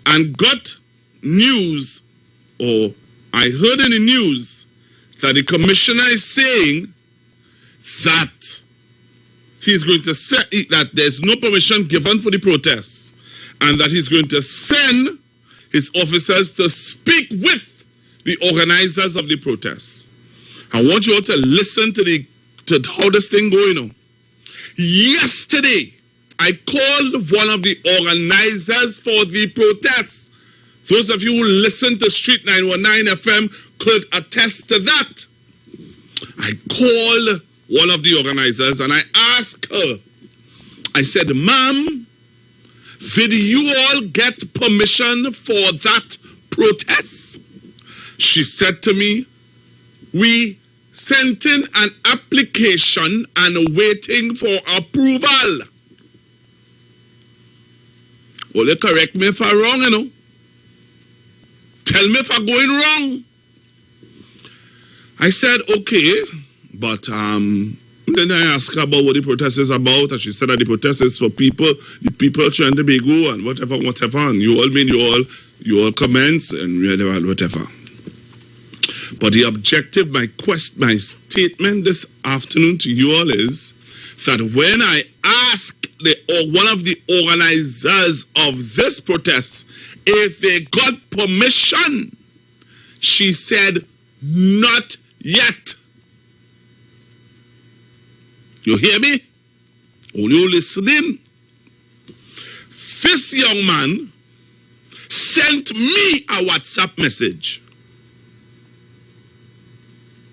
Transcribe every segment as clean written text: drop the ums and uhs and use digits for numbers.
and got news, or I heard in the news, that the commissioner is saying that he's going to say that there's no permission given for the protests, and that he's going to send his officers to speak with the organizers of the protests. I want you all to listen to how this thing going on. Yesterday, I called one of the organizers for the protests. Those of you who listen to Street 919 FM could attest to that. I called one of the organizers and I asked her, I said, ma'am, did you all get permission for that protest? She said to me, we sent in an application and waiting for approval. Well, they correct me if I'm wrong, you know. Tell me if I'm going wrong. I said, okay, but then I asked her about what the protest is about, and she said that the protest is for the people trying to be good and whatever, and you all comments and whatever. But the objective, my statement this afternoon to you all is that when I asked one of the organizers of this protest if they got permission, she said, not yet. You hear me? Are you listening? This young man sent me a WhatsApp message.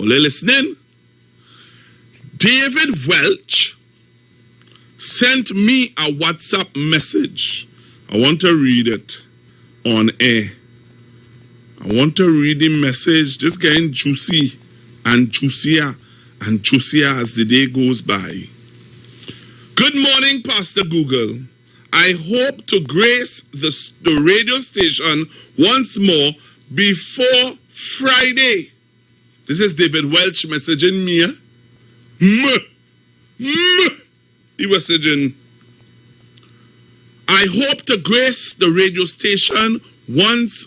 Are you listening? David Welch sent me a WhatsApp message. I want to read it on air. I want to read the message. This getting juicy and juicier and juicier as the day goes by. Good morning, Pastor Google. I hope to grace the radio station once more before Friday. This is David Welch messaging me. He was saying, I hope to grace the radio station once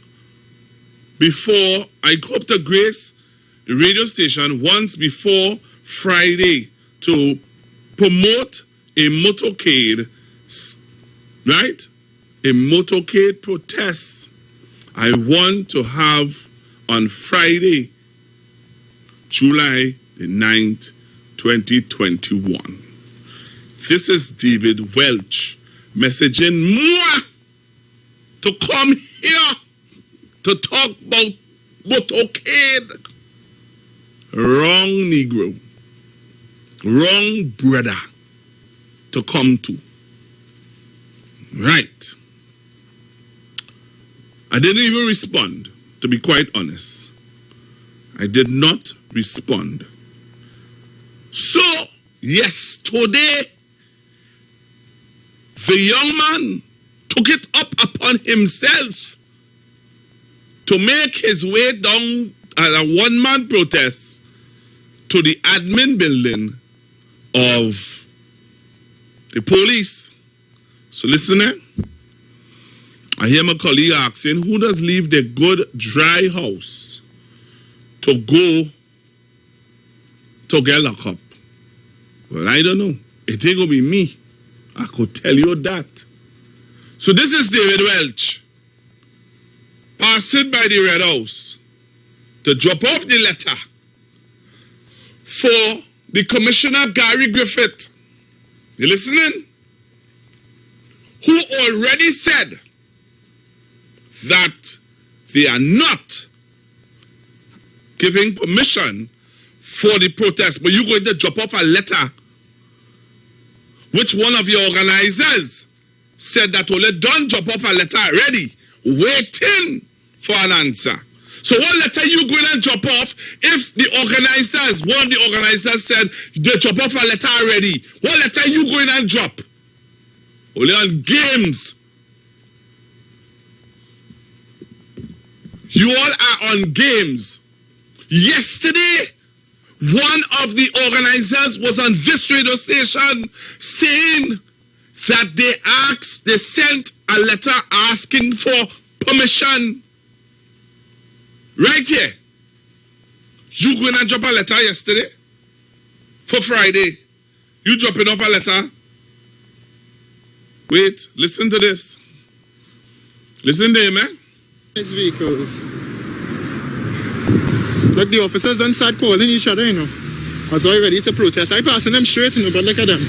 before Friday to promote a motorcade, right? A motorcade protest I want to have on Friday, July the 9th, 2021. This is David Welch messaging moi to come here to talk about motorcade. Wrong Negro. Wrong brother to come to. Right. I didn't even respond, to be quite honest. I did not respond. So, yes, today, the young man took it up upon himself to make his way down at a one-man protest to the admin building of the police. So listen, I hear my colleague asking, who does leave the good dry house to go to get locked up? Well, I don't know. It ain't gonna be me. I could tell you that. So this is David Welch passing by the Red House to drop off the letter for the Commissioner Gary Griffith. You listening? Who already said that they are not giving permission for the protest, but you're going to drop off a letter which one of your organizers said that only don't drop off a letter already, waiting for an answer. So what letter you going to drop off if the organizers, one of the organizers said they drop off a letter already? What letter you going to drop? Only on games. You all are on games. Yesterday, one of the organizers was on this radio station saying that they sent a letter asking for permission. Right here. You going and drop a letter yesterday? For Friday. You dropping off a letter? Wait, listen to this. Listen there, man. His vehicles. Look, the officers don't start calling each other, you know. I was all ready to protest. I passing them straight, you know, but look at them.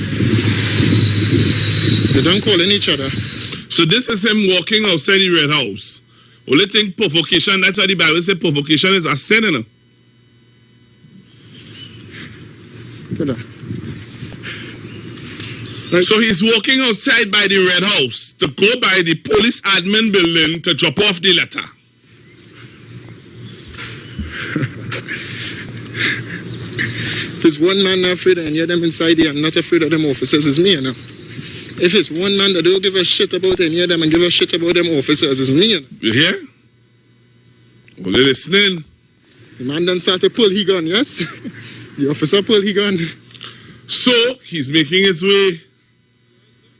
They don't calling each other. So this is him walking outside the Red House. Only thing provocation, that's why the Bible says provocation is a sin, you know. Look at that. So he's walking outside by the Red House to go by the police admin building to drop off the letter. If it's one man not afraid of any of them inside here and not afraid of them officers, it's me, you know. If it's one man that don't give a shit about any of them and give a shit about them officers, it's me, you know. You hear? Well, they're listening. The man done start to pull his gun, yes? The officer pull his gun. So he's making his way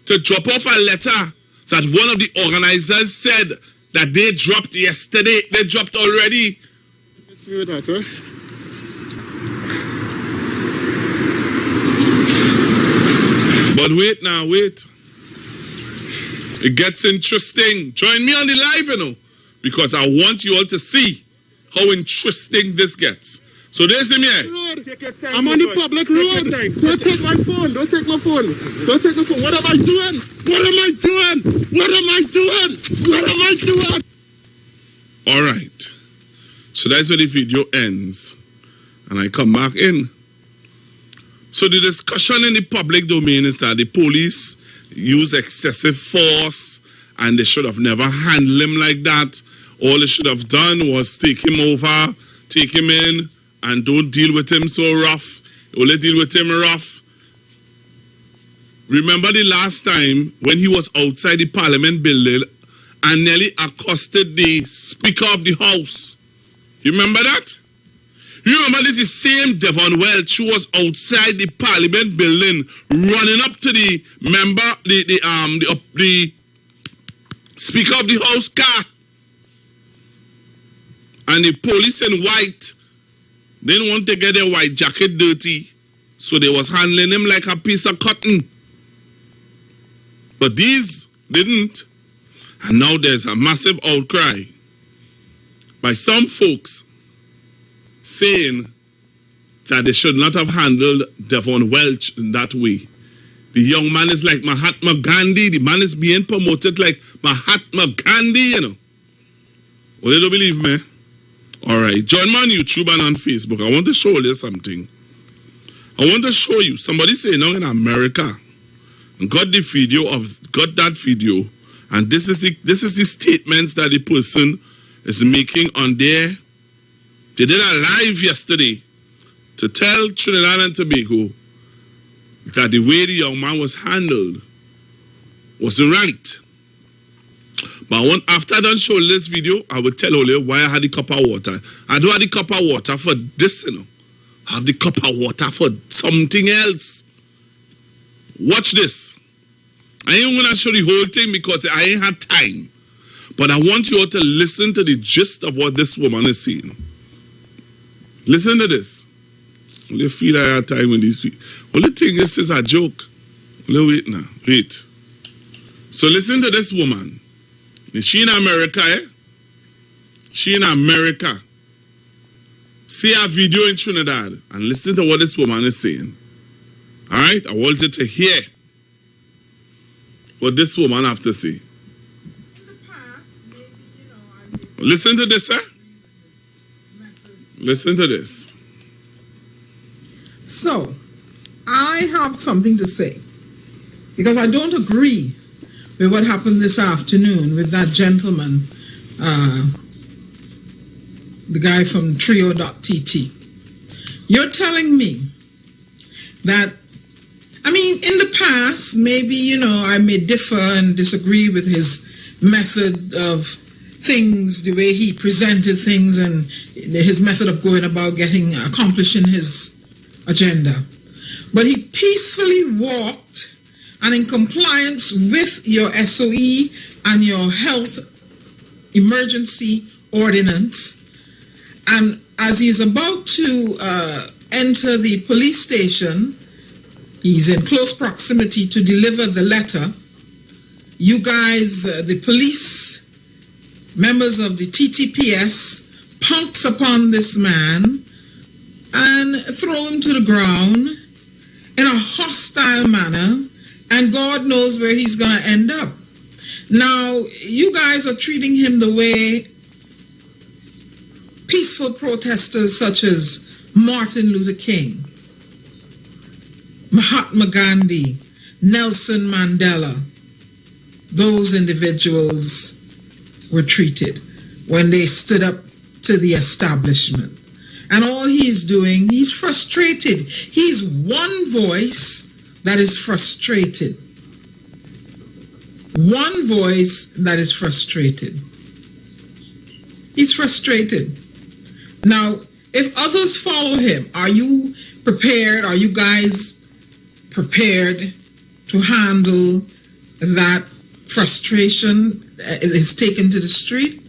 to drop off a letter that one of the organizers said that they dropped yesterday. They dropped already. Let's see with that, huh? But wait now, wait. It gets interesting. Join me on the live, you know, because I want you all to see how interesting this gets. So there's him here. I'm on the public road. Don't take my phone. Don't take my phone. Don't take my phone. What am I doing? What am I doing? What am I doing? What am I doing? All right. So that's where the video ends. And I come back in. So the discussion in the public domain is that the police use excessive force and they should have never handled him like that. All they should have done was take him over, take him in, and don't deal with him so rough. Only deal with him rough. Remember the last time when he was outside the Parliament building and nearly accosted the Speaker of the House? You remember that? You remember this is the same Devon Welch who was outside the Parliament building running up to the member, the Speaker of the House car. And the police in white didn't want to get their white jacket dirty, so they was handling him like a piece of cotton. But these didn't. And now there's a massive outcry by some folks saying that they should not have handled Devon Welch in that way. The young man is like Mahatma Gandhi. The man is being promoted like Mahatma Gandhi, you know. Well, they don't believe me. All right, join me on YouTube and on Facebook. I want to show you something. I want to show you somebody saying now in America and got that video, and this is the statements that the person is making on there. They did a live yesterday to tell Trinidad and Tobago that the way the young man was handled wasn't right. But after I done show this video, I will tell you why I had the cup of water. I don't have the cup of water for this, you know. I have the cup of water for something else. Watch this. I ain't gonna show the whole thing because I ain't had time. But I want you all to listen to the gist of what this woman is saying. Listen to this. You feel I had time with these people. Only thing is, it's a joke. Wait now. Wait. So listen to this woman. Is she in America, eh? She in America. See a video in Trinidad and listen to what this woman is saying. All right? I want you to hear what this woman have to say. Listen to this, eh? Listen to this. So, I have something to say because I don't agree with what happened this afternoon with that gentleman, the guy from trio.tt. You're telling me that, I mean, in the past, maybe, you know, I may differ and disagree with his method of things, the way he presented things and his method of going about accomplishing his agenda. But he peacefully walked and in compliance with your SOE and your health emergency ordinance. And as he's about to enter the police station, he's in close proximity to deliver the letter. You guys, the police, members of the TTPS, pounce upon this man and throw him to the ground in a hostile manner, and God knows where he's going to end up. Now, you guys are treating him the way peaceful protesters such as Martin Luther King, Mahatma Gandhi, Nelson Mandela, those individuals were treated when they stood up to the establishment. And all he's doing, he's frustrated. He's one voice that is frustrated. One voice that is frustrated. He's frustrated. Now, if others follow him, are you prepared? Are you guys prepared to handle that frustration is taken to the street?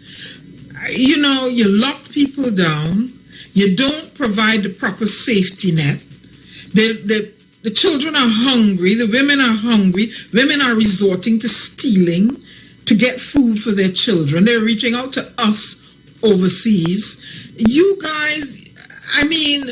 You know, you lock people down. You don't provide the proper safety net. The children are hungry. The women are hungry. Women are resorting to stealing to get food for their children. They're reaching out to us overseas. You guys, I mean,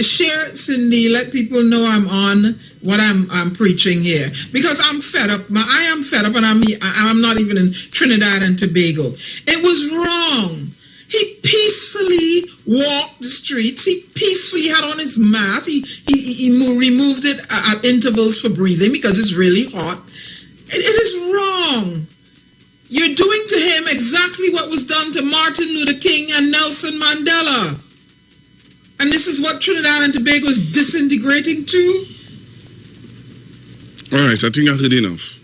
share it, Cindy. Let people know I'm on what I'm preaching here, because I'm fed up. I am fed up, and I'm not even in Trinidad and Tobago. It was wrong. He peacefully walked the streets. He peacefully had on his mask. He removed it at intervals for breathing because it's really hot. It is wrong. You're doing to him exactly what was done to Martin Luther King and Nelson Mandela. And this is what Trinidad and Tobago is disintegrating to? All right, I think I heard enough.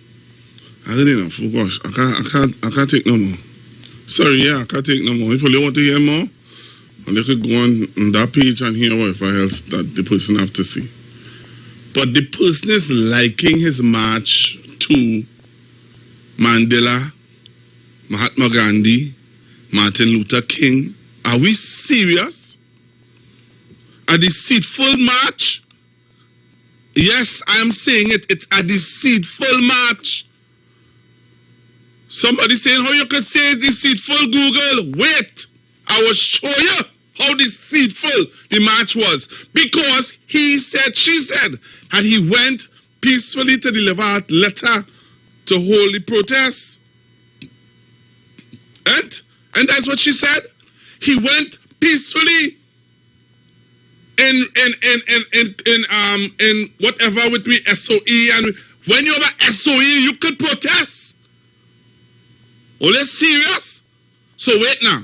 Oh gosh, I can't take no more. Sorry, yeah, I can't take no more. If you want to hear more, you could go on that page and hear whatever else that the person have to say. But the person is liking his march to Mandela, Mahatma Gandhi, Martin Luther King. Are we serious? A deceitful march? Yes, I am saying it. It's a deceitful march. Somebody saying how you can say it's deceitful, Google. Wait, I will show you how deceitful the march was. Because he said, she said, that he went peacefully to deliver a letter to hold the protest. And that's what she said. He went peacefully in whatever with the SOE, and when you have a SOE, you could protest. Oh, that's serious? So wait now.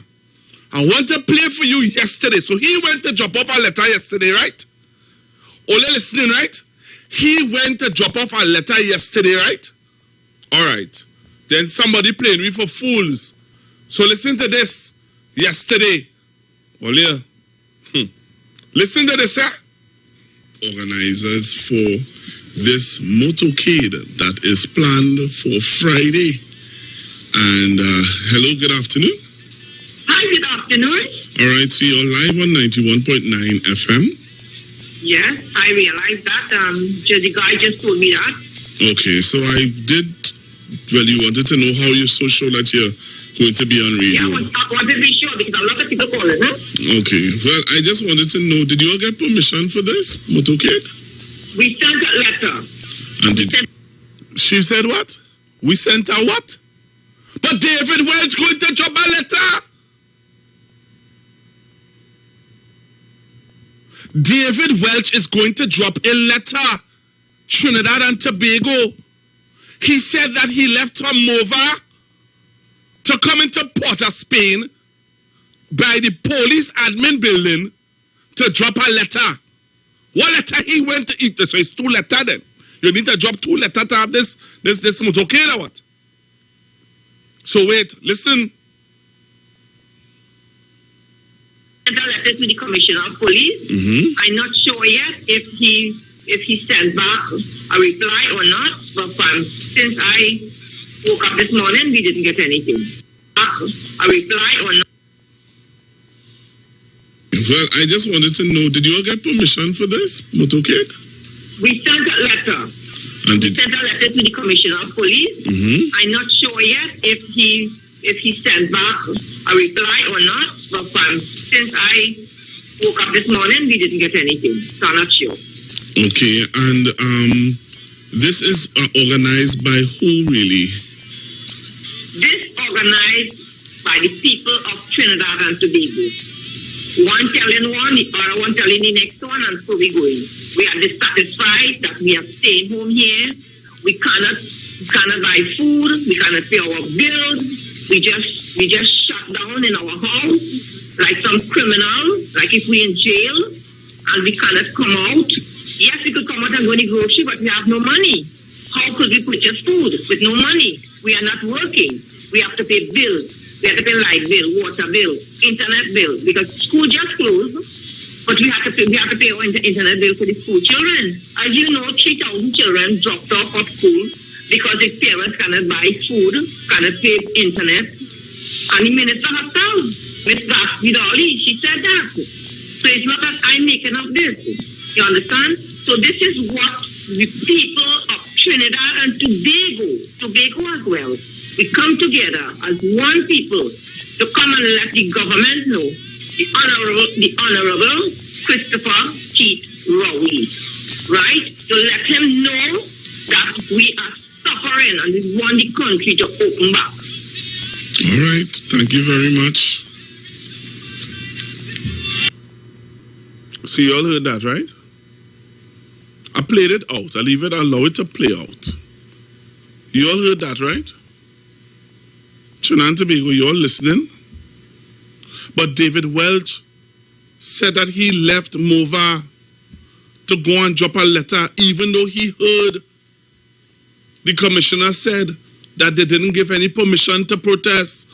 I want to play for you yesterday. So he went to drop off a letter yesterday, right? Ole listening, right? He went to drop off a letter yesterday, right? All right. Then somebody playing me for fools. So listen to this. Yesterday. Ole. Listen to this, sir. Organizers for this motorcade that is planned for Friday. And hello, good afternoon. Hi, good afternoon. All right, so you're live on 91.9 FM. Yes, I realized that. The guy just told me that. Okay, so I did, well, you wanted to know how you're so sure that you're going to be on radio. Yeah, I wanted to be sure because a lot of people calling, huh? Okay, well, I just wanted to know, did you all get permission for this motorcade? We sent a letter. And she said what? We sent her what? But David Welch going to drop a letter. David Welch is going to drop a letter. Trinidad and Tobago. He said that he left Mova to come into Port of Spain by the police admin building to drop a letter. What letter he went to eat? So it's 2 letters then. You need to drop 2 letters to have this motorcade or what? So wait, listen. A letter to the Commissioner of Police. I'm not sure yet if he sent back a reply or not. But since I woke up this morning, we didn't get anything. back a reply or not. Well, I just wanted to know, did you all get permission for this motorcade? We sent a letter. And We sent a letter to the Commissioner of Police. I'm not sure yet if he sent back a reply or not, but since I woke up this morning, we didn't get anything, so I'm not sure. Okay, and this is organized by who, really? This organized by the people of Trinidad and Tobago. One telling one, the other one telling the next one, and so we going. We are dissatisfied that we are staying home here. We cannot buy food. We cannot pay our bills. We just shut down in our house like some criminal, like if we're in jail, and we cannot come out. Yes, we could come out and go to the grocery, but we have no money. How could we purchase food with no money? We are not working. We have to pay bills. We have to pay light bill, water bill, internet bill, because school just closed, but we have to pay our internet bill for the school children. As you know, 3,000 children dropped off of school because their parents cannot buy food, cannot pay internet. And the minister herself, Ms. Vidali, she said that. So it's not that I'm making up this. You understand? So this is what the people of Trinidad and Tobago as well, we come together as one people to come and let the government know, the Honorable Christopher Keith Rowley, right? To let him know that we are suffering and we want the country to open back. All right, thank you very much. So you all heard that, right? I played it out. Allow it to play out. You all heard that, right? Trinidad and Tobago, you all listening? But David Welch said that he left MOVA to go and drop a letter, even though he heard the commissioner said that they didn't give any permission to protest,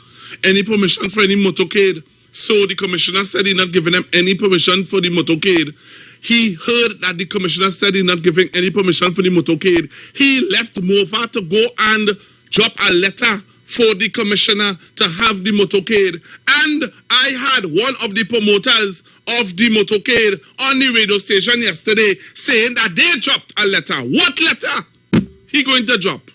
any permission for any motorcade. So the commissioner said he's not giving them any permission for the motorcade. He heard that the commissioner said he's not giving any permission for the motorcade. He left MOVA to go and drop a letter for the commissioner to have the motorcade. And I had one of the promoters of the motorcade on the radio station yesterday saying that they dropped a letter. What letter he going to drop?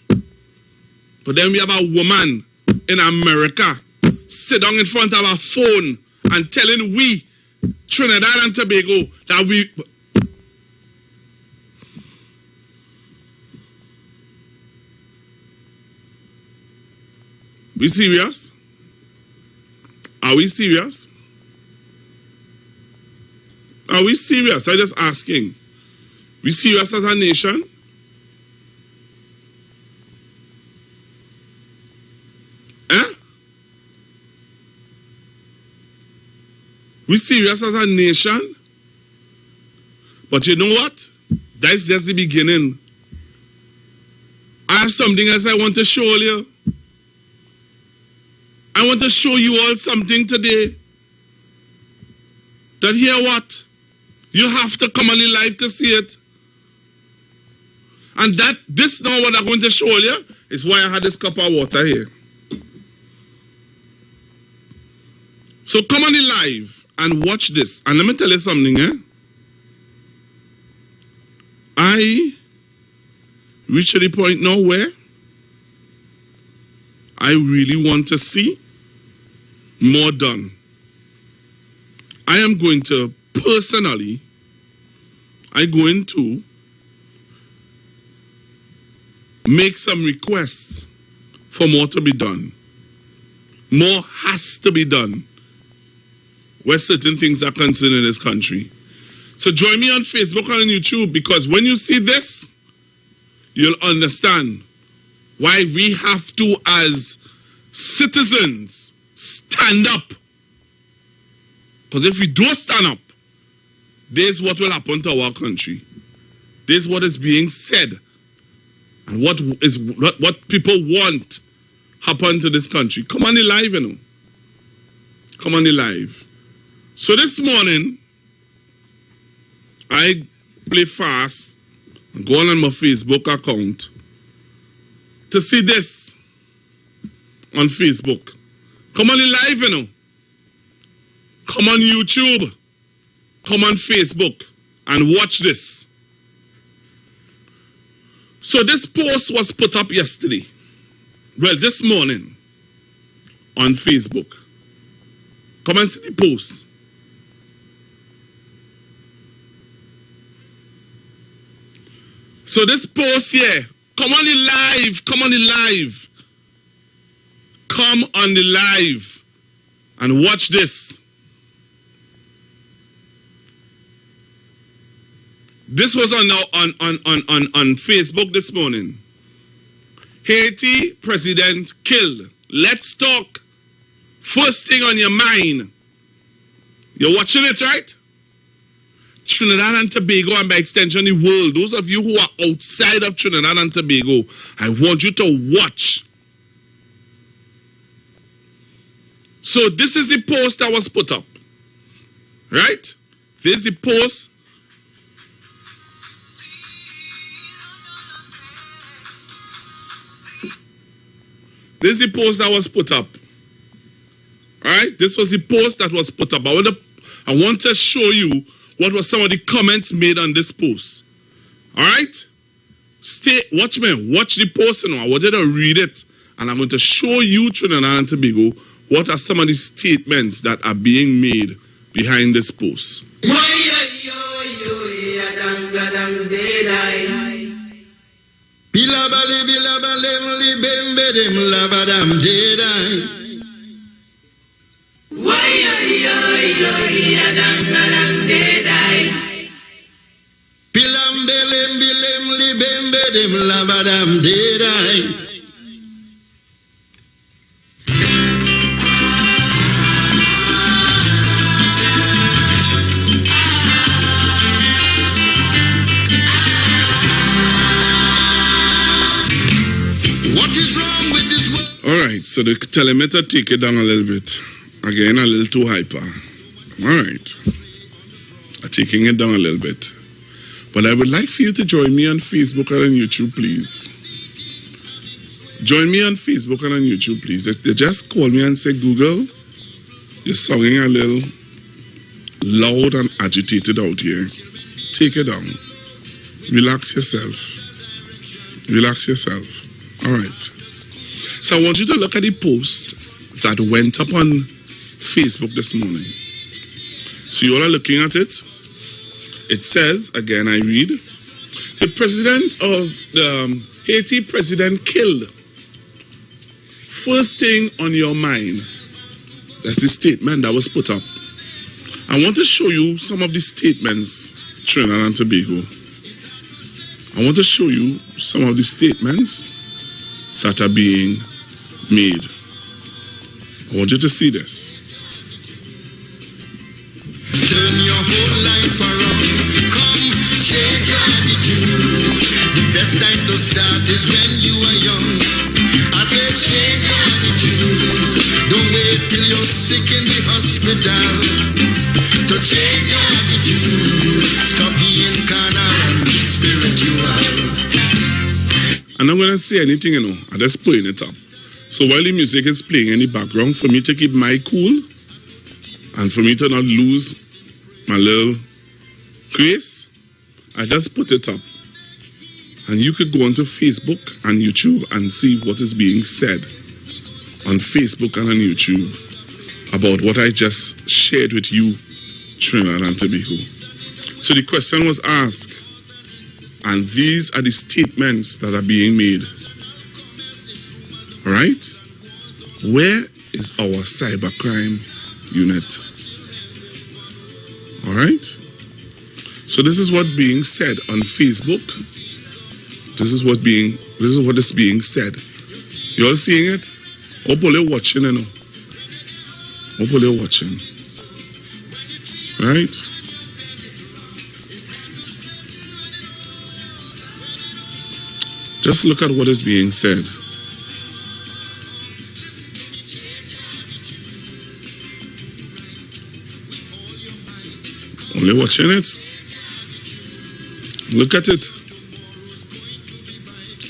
But then we have a woman in America sit down in front of a phone and telling we, Trinidad and Tobago, that we serious? Are we serious? Are we serious? I'm just asking. We serious as a nation? We serious as a nation? But you know what? That's just the beginning. I have something else I want to show you. I want to show you all something today. That hear what? You have to come on in live to see it. And this now what I'm going to show you is why I had this cup of water here. So come on in live and watch this. And let me tell you something, I reached the point now where I really want to see more done. I am going to personally, I'm going to make some requests for more to be done. More has to be done where certain things are concerned in this country. So join me on Facebook and on YouTube, because when you see this, you'll understand why we have to, as citizens, stand up. Because if we don't stand up, this is what will happen to our country. This is what is being said. And what people want happen to this country. Come on the live, you know. Come on the live. So this morning, I play fast and go on my Facebook account to see this on Facebook. Come on the live, you know. Come on YouTube. Come on Facebook and watch this. So this post was put up yesterday. Well, this morning on Facebook. Come and see the post. So this post here, come on the live, come on the live. Come on the live and watch this. This was on Facebook this morning. Haiti president killed. Let's talk. First thing on your mind. You're watching it, right? Trinidad and Tobago, and by extension the world. Those of you who are outside of Trinidad and Tobago, I want you to watch. So this is the post that was put up. Right? This is the post. This is the post that was put up. Alright? This was the post that was put up. I want to show you what was some of the comments made on this post. Alright? Watch me. Watch the post now. I want you to read it. And I'm going to show you, Trinidad and Tobago, what are some of the statements that are being made behind this post. Alright, so the telemeter take it down a little bit. Again, a little too hyper. Alright. I'm taking it down a little bit. But I would like for you to join me on Facebook and on YouTube, please. Join me on Facebook and on YouTube, please. They just call me and say, Google, you're sounding a little loud and agitated out here. Take it down. Relax yourself. Relax yourself. Alright. So I want you to look at the post that went up on Facebook this morning. So you all are looking at it. It says, again I read, the president of the Haiti president killed. First thing on your mind. That's the statement that was put up. I want to show you some of the statements, Trinidad and Tobago. I want to show you some of the statements that are being made. I want you to see this. Turn your whole life around. Come, change your attitude. The best time to start is when you are young. I said change your attitude. Don't wait till you're sick in the hospital to change your attitude. Stop being carnal and be spiritual. I'm not going to say anything, you know. I'm just playing it up. So while the music is playing in the background, for me to keep my cool and for me to not lose my little grace, I just put it up. And you could go onto Facebook and YouTube and see what is being said on Facebook and on YouTube about what I just shared with you, Trinidad and Tobago. So the question was asked, and these are the statements that are being made. All right? Where is our cybercrime unit? All right? So this is what being said on Facebook. This is what is being said. You all seeing it? Hopefully watching, you know. Hopefully watching. Right? Just look at what is being said. Only watching it. Look at it.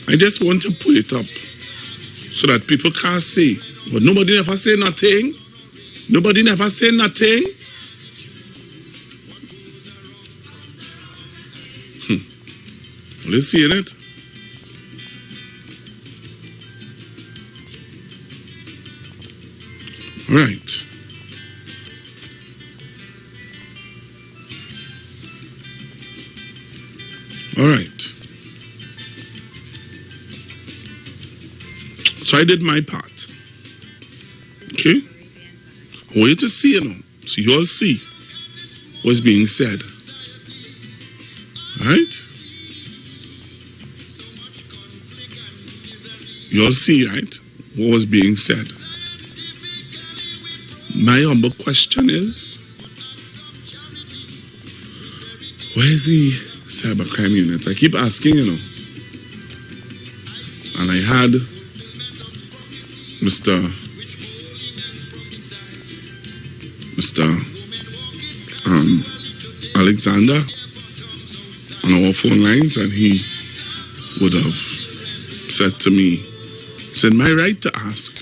I just want to put it up so that people can't say But nobody never say nothing. Nobody never say nothing. Let's see it. All right. All right. So I did my part. Okay? I want you to see, so you all see what's being said. All right? You all see, right, what was being said. My humble question is, where is the cybercrime unit? I keep asking, And I had Mr. Alexander on our phone lines, and he would have said to me, it's in my right to ask.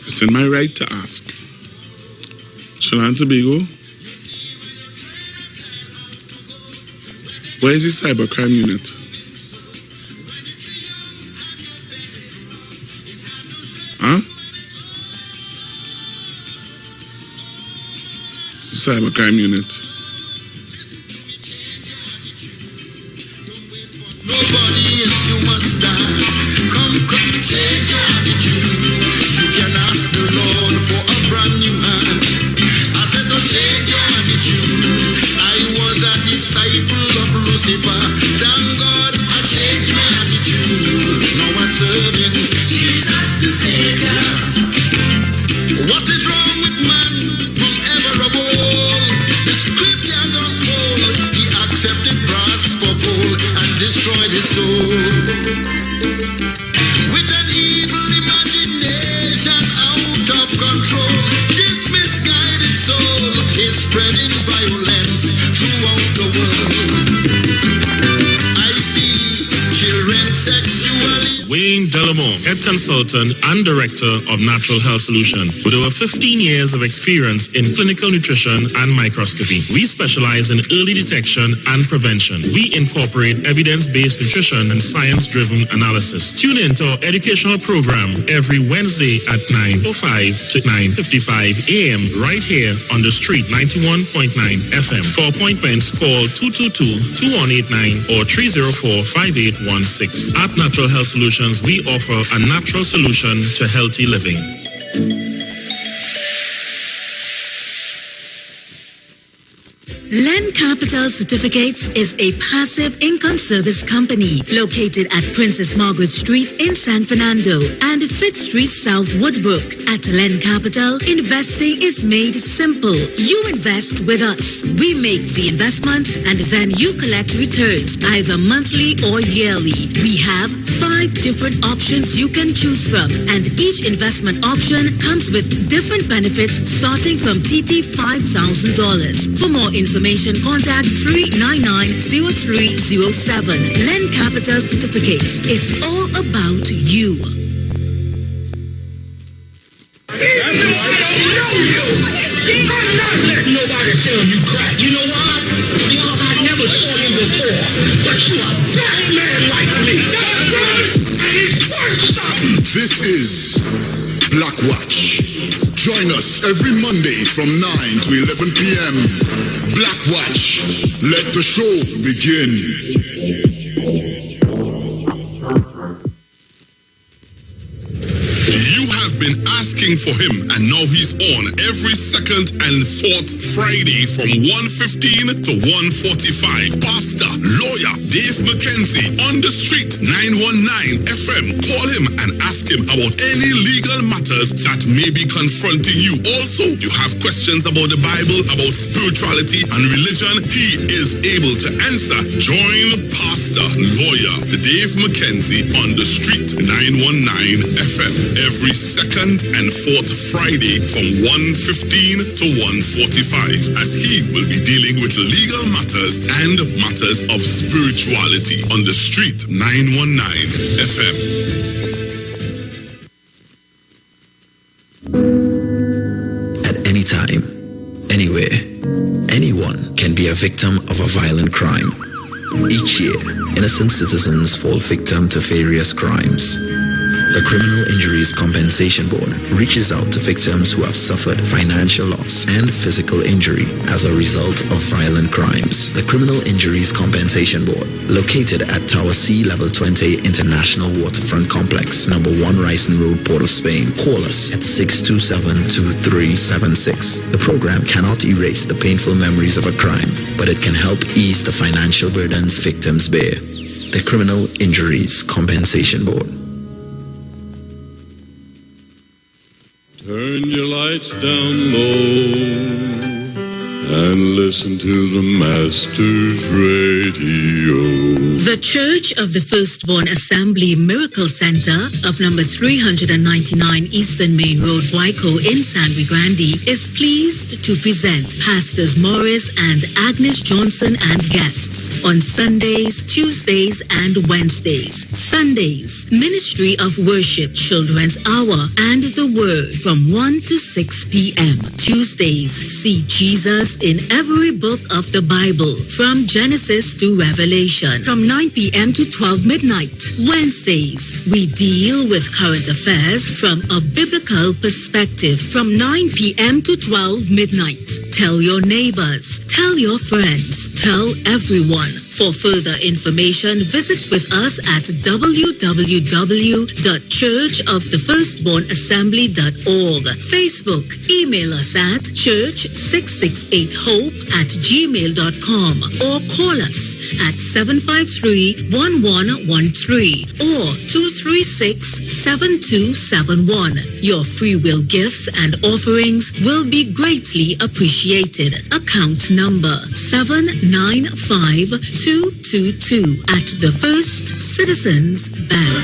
It's in my right to ask. Trinidad and Tobago, where is the cybercrime unit? Huh? The cybercrime unit. Nobody is you must start. Come, change your attitude. You can ask the Lord for a brand new heart. I said, don't change your attitude. I was a disciple of Lucifer. Thank God I changed my attitude. Now I'm serving Jesus the Savior. What is wrong with man from ever of old? The scriptures unfold. He accepted brass for gold and destroyed his soul. With an evil imagination out of control, this misguided soul is spreading violence throughout the world. I see children sexually. Wayne Delamore, Head Consultant and Director of Natural Health Solution. With over 15 years of experience in clinical nutrition and microscopy, we specialize in early detection and prevention. We incorporate evidence-based nutrition and science-driven analysis. Tune in to our educational program every Wednesday at 9:05 to 9:55 a.m. right here on the street 91.9 FM. For appointments, call 222-2189 or 304-5816. At Natural Health Solutions, we offer a natural solution to healthy living. Land Capital Certificates is a passive income service company located at Princess Margaret Street in San Fernando and 5th Street South Woodbrook. At Land Capital, investing is made simple. You invest with us. We make the investments and then you collect returns either monthly or yearly. We have 5 different options you can choose from, and each investment option comes with different benefits starting from TT $5,000. For more information, contact 399-0307. Lend Capital Certificates. It's all about you. I'm not letting nobody sell you crack. You know why? Because I never saw you before. But you a black man like me. And it's worth something. This is Black Watch. Join us every Monday from 9 to 11 p.m. Black Watch. Let the show begin. You have been asking for him, and now he's on every second and fourth Friday from 1:15 to 1:45. Pastor, lawyer, Dave McKenzie on the street, 919 FM. Call him and ask him about any legal matters that may be confronting you. Also, you have questions about the Bible, about spirituality and religion. He is able to answer. Join Pastor, lawyer, Dave McKenzie on the street, 919 FM. Every second and fourth Friday from 1:15 to 1:45, as he will be dealing with legal matters and matters of spirituality on the street 919 FM. At any time, anywhere, anyone can be a victim of a violent crime. Each year, innocent citizens fall victim to various crimes. The Criminal Injuries Compensation Board reaches out to victims who have suffered financial loss and physical injury as a result of violent crimes. The Criminal Injuries Compensation Board, located at Tower C Level 20 International Waterfront Complex, number 1 Ryson Road, Port of Spain. Call us at 627-2376. The program cannot erase the painful memories of a crime, but it can help ease the financial burdens victims bear. The Criminal Injuries Compensation Board. Turn your lights down low and listen to the Master's Radio. The Church of the Firstborn Assembly Miracle Center of number 399 Eastern Main Road, Waiko in San Luis Grande is pleased to present Pastors Morris and Agnes Johnson and guests on Sundays, Tuesdays, and Wednesdays. Sundays, Ministry of Worship Children's Hour and the Word from 1 to 6 p.m. Tuesdays, see Jesus in every book of the Bible from Genesis to Revelation from 9 p.m. to 12 midnight. Wednesdays, we deal with current affairs from a biblical perspective from 9 p.m. to 12 midnight. Tell your neighbors, tell your friends, tell everyone. For further information, visit with us at www.churchofthefirstbornassembly.org. Facebook, email us at church668hope@gmail.com or call us at 753-1113 or 236-7271. Your free will gifts and offerings will be greatly appreciated. Account number 795222 at the First Citizens Bank.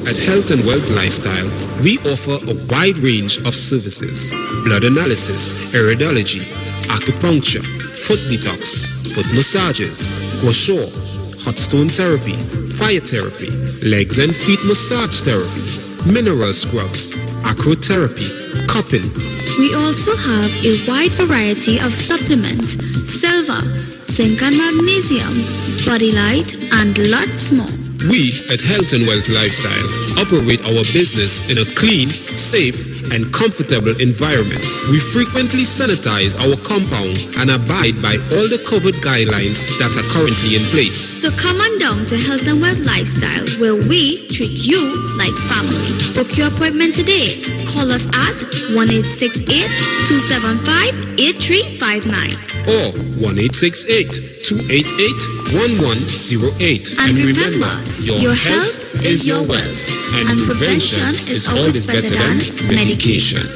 At Health and Wealth Lifestyle, we offer a wide range of services: blood analysis, iridology, acupuncture, foot detox, foot massages, gua sha, hot stone therapy, fire therapy, legs and feet massage therapy, mineral scrubs, acrotherapy, cupping. We also have a wide variety of supplements: silver, zinc and magnesium, body light, and lots more. We at Health and Wealth Lifestyle operate our business in a clean, safe, and comfortable environment. We frequently sanitize our compound and abide by all the COVID guidelines that are currently in place. So come on down to Health and Wealth Lifestyle, where we treat you like family. Book your appointment today. Call us at 1-868-275-8359 or 1-868-288-1108. And remember, your health is your wealth, and prevention is always better than medication.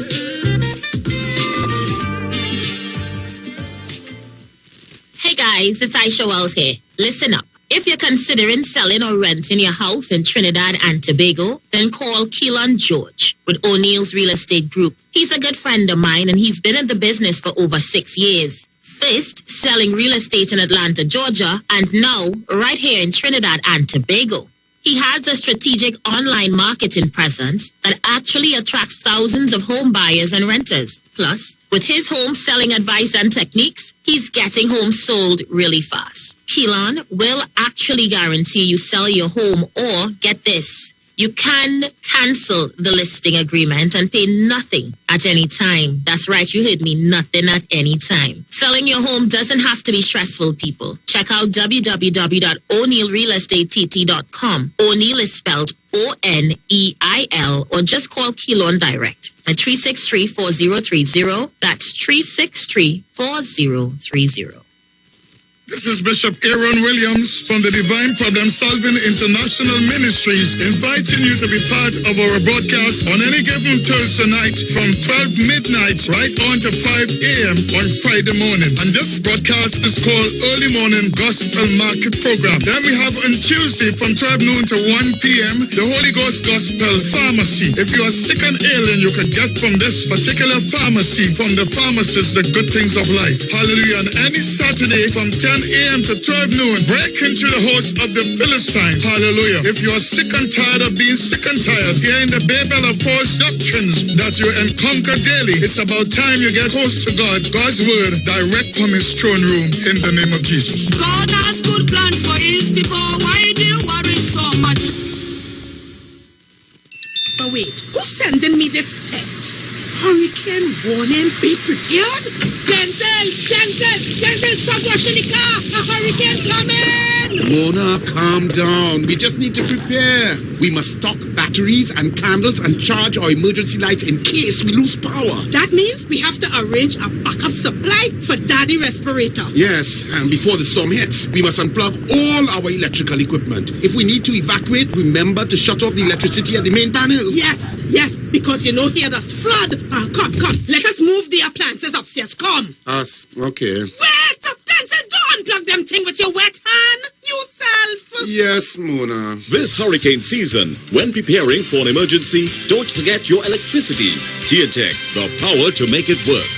Hey guys, it's Aisha Wells here. Listen up. If you're considering selling or renting your house in Trinidad and Tobago, then call Keelan George with O'Neill's Real Estate Group. He's a good friend of mine and he's been in the business for over 6 years. First, selling real estate in Atlanta, Georgia, and now right here in Trinidad and Tobago. He has a strategic online marketing presence that actually attracts thousands of home buyers and renters. Plus, with his home selling advice and techniques, he's getting homes sold really fast. Keelan will actually guarantee you sell your home, or get this, you can cancel the listing agreement and pay nothing at any time. That's right, you heard me, nothing at any time. Selling your home doesn't have to be stressful, people. Check out www.o'neillrealestatetT.com. O'Neill is spelled O-N-E-I-L, or just call Keelan direct at 363-4030. That's 363-4030. This is Bishop Aaron Williams from the Divine Problem Solving International Ministries, inviting you to be part of our broadcast on any given Thursday night from 12 midnight right on to 5 a.m. on Friday morning. And this broadcast is called Early Morning Gospel Market Program. Then we have on Tuesday from 12 noon to 1 p.m. the Holy Ghost Gospel Pharmacy. If you are sick and ailing, you can get from this particular pharmacy, from the pharmacist, the good things of life. Hallelujah. And any Saturday from 10 a.m. to 12 noon. Break into the host of the Philistines. Hallelujah. If you are sick and tired of being sick and tired, hearing the babel of false doctrines that you encounter daily, it's about time you get close to God. God's word direct from his throne room in the name of Jesus. God has good plans for his people. Why do you worry so much? But wait, who's sending me this text? Hurricane warning, be prepared? Denzel, stop washing the car! A hurricane coming! Mona, calm down. We just need to prepare. We must stock batteries and candles and charge our emergency lights in case we lose power. That means we have to arrange a backup supply for Daddy respirator. Yes, and before the storm hits, we must unplug all our electrical equipment. If we need to evacuate, remember to shut off the electricity at the main panel. Yes, because you know here there's flood. Come. Let us move the appliances upstairs. Come. Us, okay. Wait! Denzel, go unplug them thing with your wet hand. Yourself. Yes, Mona. This hurricane season, when preparing for an emergency, don't forget your electricity. Geotech, the power to make it work.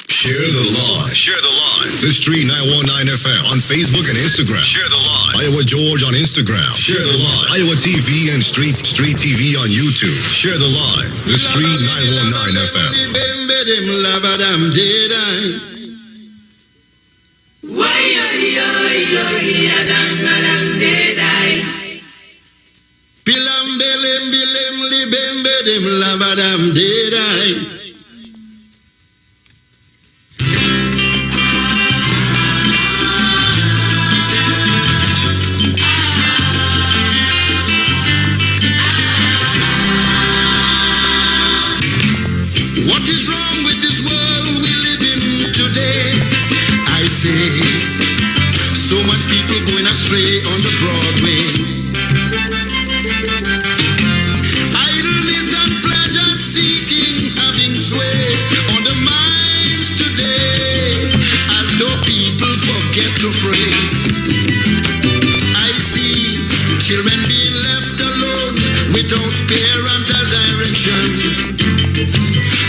Share the live. Share the live. The Street 919 FM on Facebook and Instagram. Share the live. Iowa George on Instagram. Share the live. Iowa TV and Street TV on YouTube. Share the live. The Street 919 FM. What is wrong with this world we live in today? I say, so much people going astray on the Broadway. Idleness and pleasure seeking having sway on the minds today, as though people forget to pray. I see children being left alone without parental direction.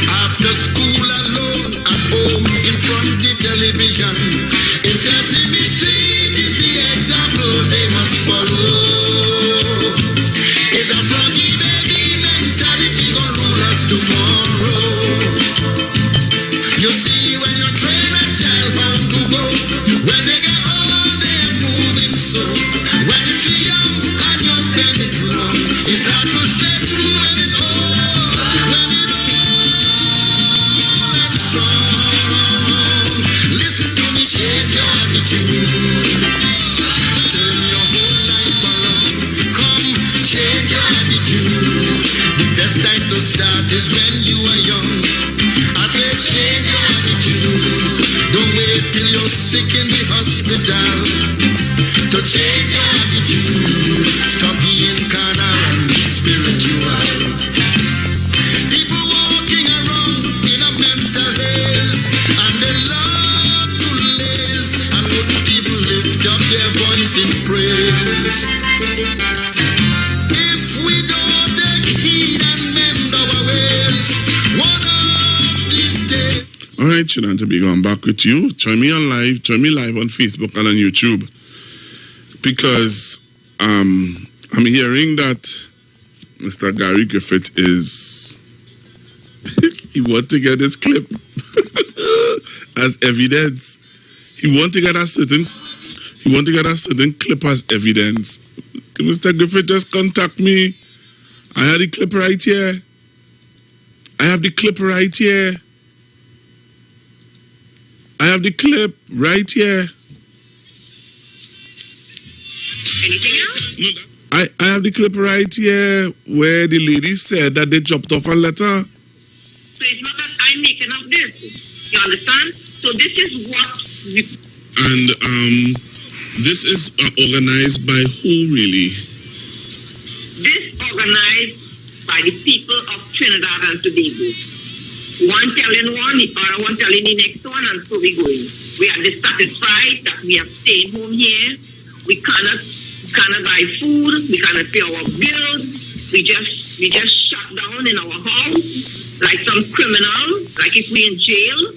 After school alone, at home, in front of the television. It says Sesame Street is the example they must follow. It's a froggy baby mentality gonna rule us tomorrow. You see, when you train a child how to go, when they get old, they're moving so. When it's young and your belly long, it's hard to straighten when it's old. When it's listen to me, change your attitude. Turn your whole life around. Come, change your attitude. The best time to start is when you are young. I said, change your attitude. Don't wait till you're sick in the hospital to change your attitude. Stop being carnal and be spiritual. People walking around in a mental haze, and they love to laze and wouldn't even lift up their voice in praise. If we don't take heed and mend our ways, one of these days. All right, Trinidad to be going back with you. Join me live on Facebook and on YouTube, because I'm hearing that Mr. Gary Griffith is he want to get this clip as evidence. He want to get a certain clip as evidence. Mr. Griffith, just contact me. I have the clip right here. Anything else? I have the clip right here where the lady said that they dropped off a letter. So it's not that I'm making up this. You understand? So this is what we... And this is organized by who, really? This organized by the people of Trinidad and Tobago. One telling one, the other one telling the next one, and so we going. We are dissatisfied that we have stayed home here. We cannot buy food. We cannot pay our bills. We just shut down in our house like some criminal, like if we're in jail,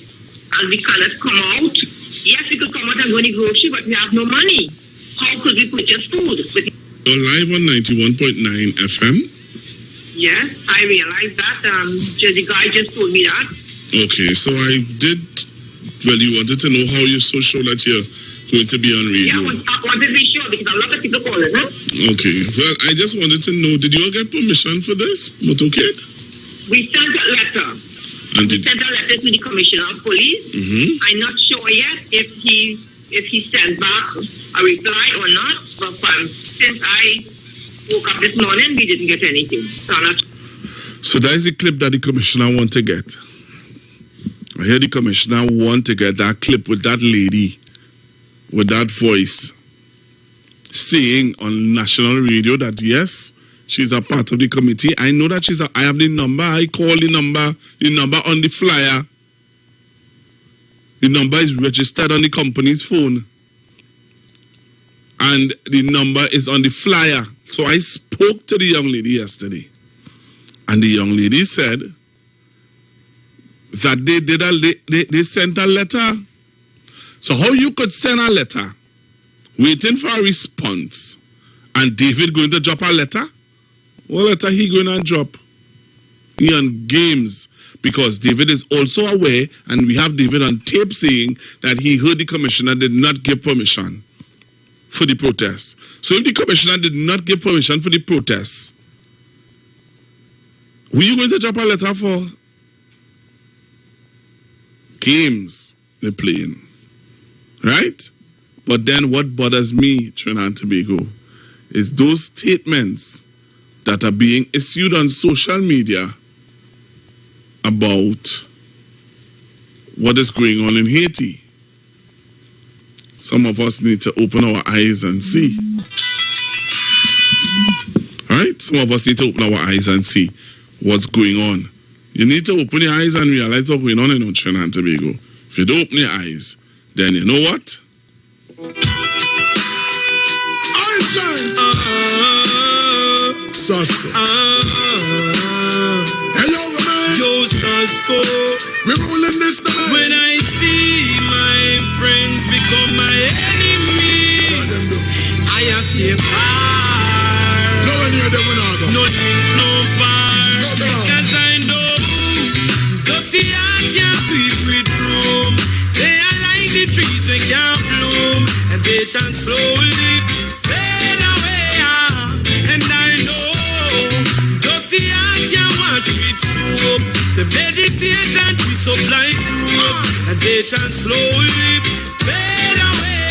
and we cannot come out. Yes, we could come out and go to the grocery, but we have no money. How could we purchase food? You're live on 91.9 FM. Yes, I realized that. The guy just told me that. Okay, so I did. Well, you wanted to know how you're so sure that you're going to be on radio. Yeah, I wanted to be sure because a lot of people calling, huh? Okay, well, I just wanted to know, did you all get permission for this, Motokid? We sent a letter. And we sent a letter to the Commissioner of Police. Mm-hmm. I'm not sure yet if he sent back a reply or not, but since I woke up this morning, we didn't get anything. So that is the clip that the Commissioner want to get. I hear the Commissioner want to get that clip with that lady, with that voice, saying on national radio that yes, she's a part of the committee. I know that I have the number. I call the number on the flyer. The number is registered on the company's phone. And the number is on the flyer. So I spoke to the young lady yesterday. And the young lady said that they sent a letter. So how you could send a letter, waiting for a response, and David going to drop a letter? What letter he going to drop? He on games. Because David is also aware, and we have David on tape saying that he heard the commissioner did not give permission for the protest. So if the commissioner did not give permission for the protest, were you going to drop a letter for games they're playing? Right? But then what bothers me, Trinidad and Tobago, is those statements that are being issued on social media about what is going on in Haiti. Some of us need to open our eyes and see. All right? Some of us need to open our eyes and see what's going on. You need to open your eyes and realize what's going on in Trinidad and Tobago. If you don't open your eyes, then you know what? Sasko. Hello, man. Yo, Sasko. We're rolling this time. When I see my friends become my enemy, I ask them far. No one near them will not go. No link, no bar. Because I know dirty heart can't sweep with room. They are like the trees that can't bloom, and they shall slowly fade away. And I know dirty heart can't wash with soap. The meditation we supply proof, and they shall slowly fade away.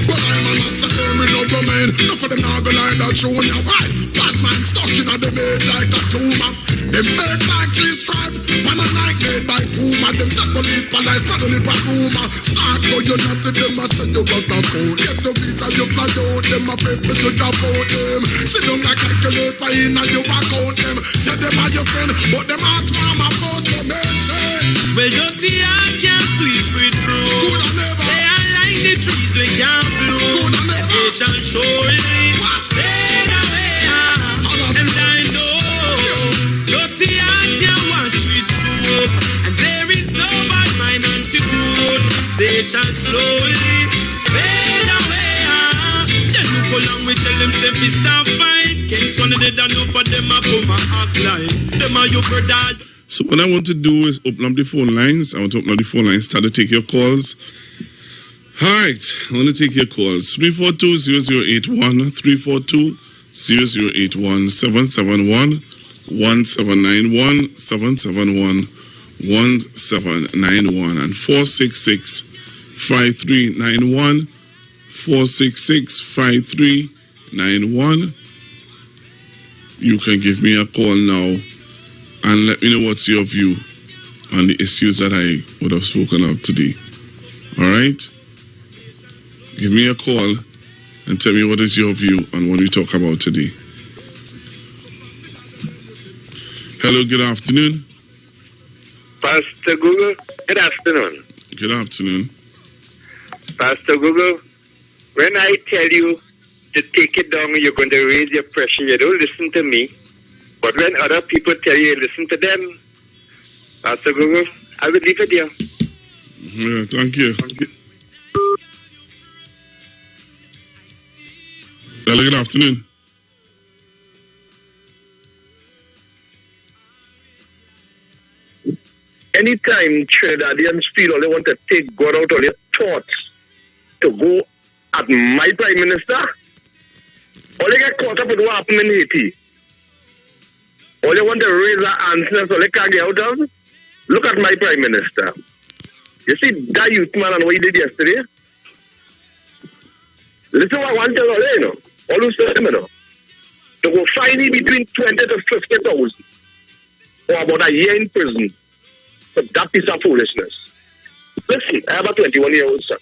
But I'm a massacre, me no domain. Enough of them not go like that show ya. Why? Bad man stuck in the bed like a tumor. Them made like trees striped, pan and like made by Puma. Them that go live for life, not only by rumor. Start go you not to them, I say you got that phone. Get the visa, you fly out them, I pray for you drop out them. Sit down like calculate by in and you back out them. Say them are your friend, but them heart mama about your message. Well, dirty heart can't sweep with broom. Good and never. They are like the trees we can't bloom. Good and never. They shall surely fade away. And I know dirty heart can't wash with soap, and there is no bad mind antidote. They shall slowly fade away. Then look along, we tell them say we stop fight. Can't son of the done for them a come and act like them are your brother. So what I want to do is open up the phone lines. I want to open up the phone lines, start to take your calls. All right, I want to take your calls. 342-0081, 342-0081, 771 1791 771 1791 and 466-5391 466-5391. You can give me a call now and let me know what's your view on the issues that I would have spoken of today. All right? Give me a call and tell me what is your view on what we talk about today. Hello, good afternoon. Pastor Google, good afternoon. Good afternoon. Pastor Google, when I tell you to take it down, you're going to raise your pressure. You don't listen to me. But when other people tell you, listen to them. Pastor Google, I will leave it here. Yeah, thank you. Hello, good afternoon. Anytime Trinidadians feel or they want to take God out of their thoughts to go at my Prime Minister, or they get caught up with what happened in Haiti, or they want to raise their hands so they can't get out of, look at my Prime Minister. You see that youth man and what he did yesterday? Listen what I want to tell you, know. All who say, you know, to go fine him between 20 to 50,000 or about a year in prison. So that is a foolishness. Listen, I have a 21-year-old son.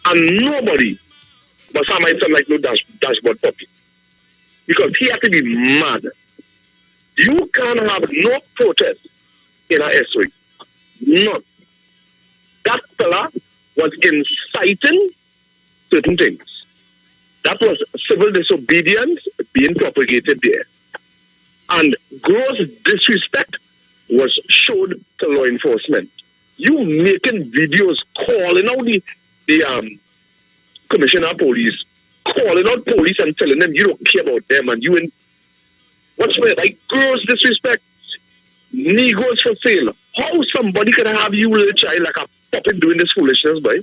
And nobody but some my son like no dashboard puppy. Because he has to be mad. You can't have no protest in our history. None. That fella was inciting certain things. That was civil disobedience being propagated there. And gross disrespect was showed to law enforcement. You making videos calling out the commissioner of police, calling out police and telling them you don't care about them and you in what's more, like gross disrespect, Negros for sale. How somebody can have you little child like a puppet doing this foolishness, boy?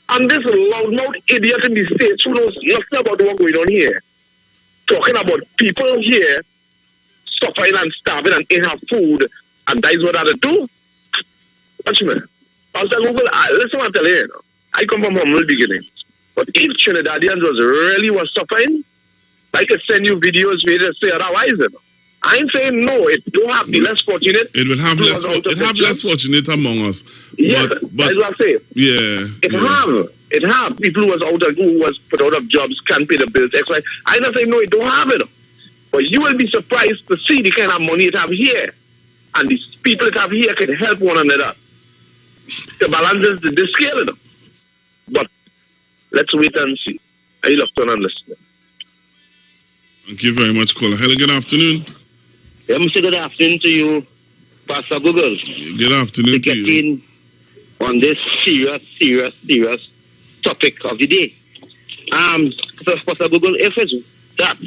And this loudmouth idiot in the States who knows nothing about what's going on here, talking about people here suffering and starving and ain't have food, and that is what I do. Watch me. I was like, Google, listen what I tell you, you know, I come from humble beginnings. But if Trinidadians was suffering, I could send you videos where they say otherwise, you know. I ain't saying no, it don't have the less fortunate. It will have less fortunate among us. Yeah, but that's what I say. Yeah. It have people who was out of who was put out of jobs, can't pay the bills, X, Y. I not saying no, it don't have it. But you will be surprised to see the kind of money it have here. And these people that have here can help one another to balance the scale, you know. But let's wait and see. I love to understand. Thank you very much, caller. Hello, good afternoon. Yeah, Mr. Good afternoon to you, Pastor Google. Good afternoon to you. In on this serious topic of the day. So Pastor Google, if it's that,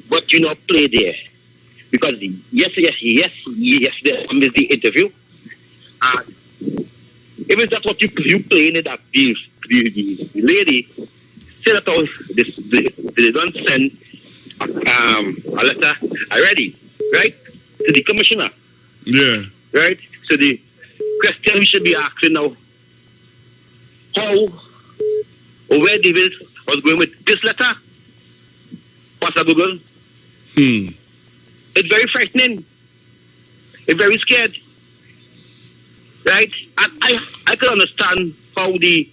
what you not play there? Because yes, there is the interview. And if it's that what you play in that the lady said that they don't send a letter already, right? To the commissioner. Yeah. Right? So the question we should be asking now, how or where David was going with this letter, Pastor Google. It's very frightening. It's very scared. Right? And I can understand how the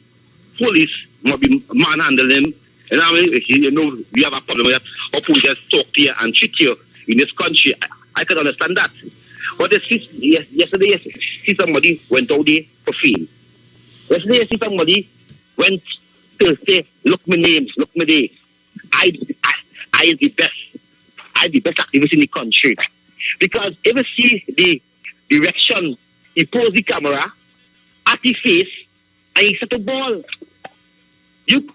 police might be manhandling him. And I mean, you know, we have a problem with that. How police just talk to you and treat you in this country. I can understand that. But yesterday, I see somebody went out there for fame. Yesterday, I see somebody went to say, look my names, look my day. I am the best. I'm the best activist in the country. Because if you see the direction, he posed the camera at his face and he set a ball. You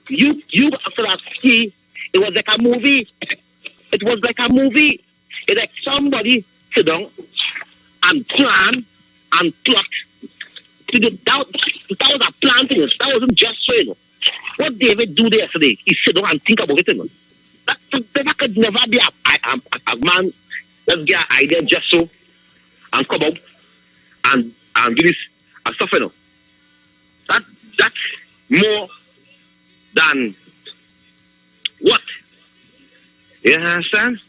after that see, it was like a movie. It was like a movie. It's like somebody sit down and plan and plot. That was a plan thing. That wasn't just so, you know. What David do there yesterday, he sit down and think about it, you know. That could never be a man that get an idea just so and come out and do this and stuff, you know. That's more than what? You understand?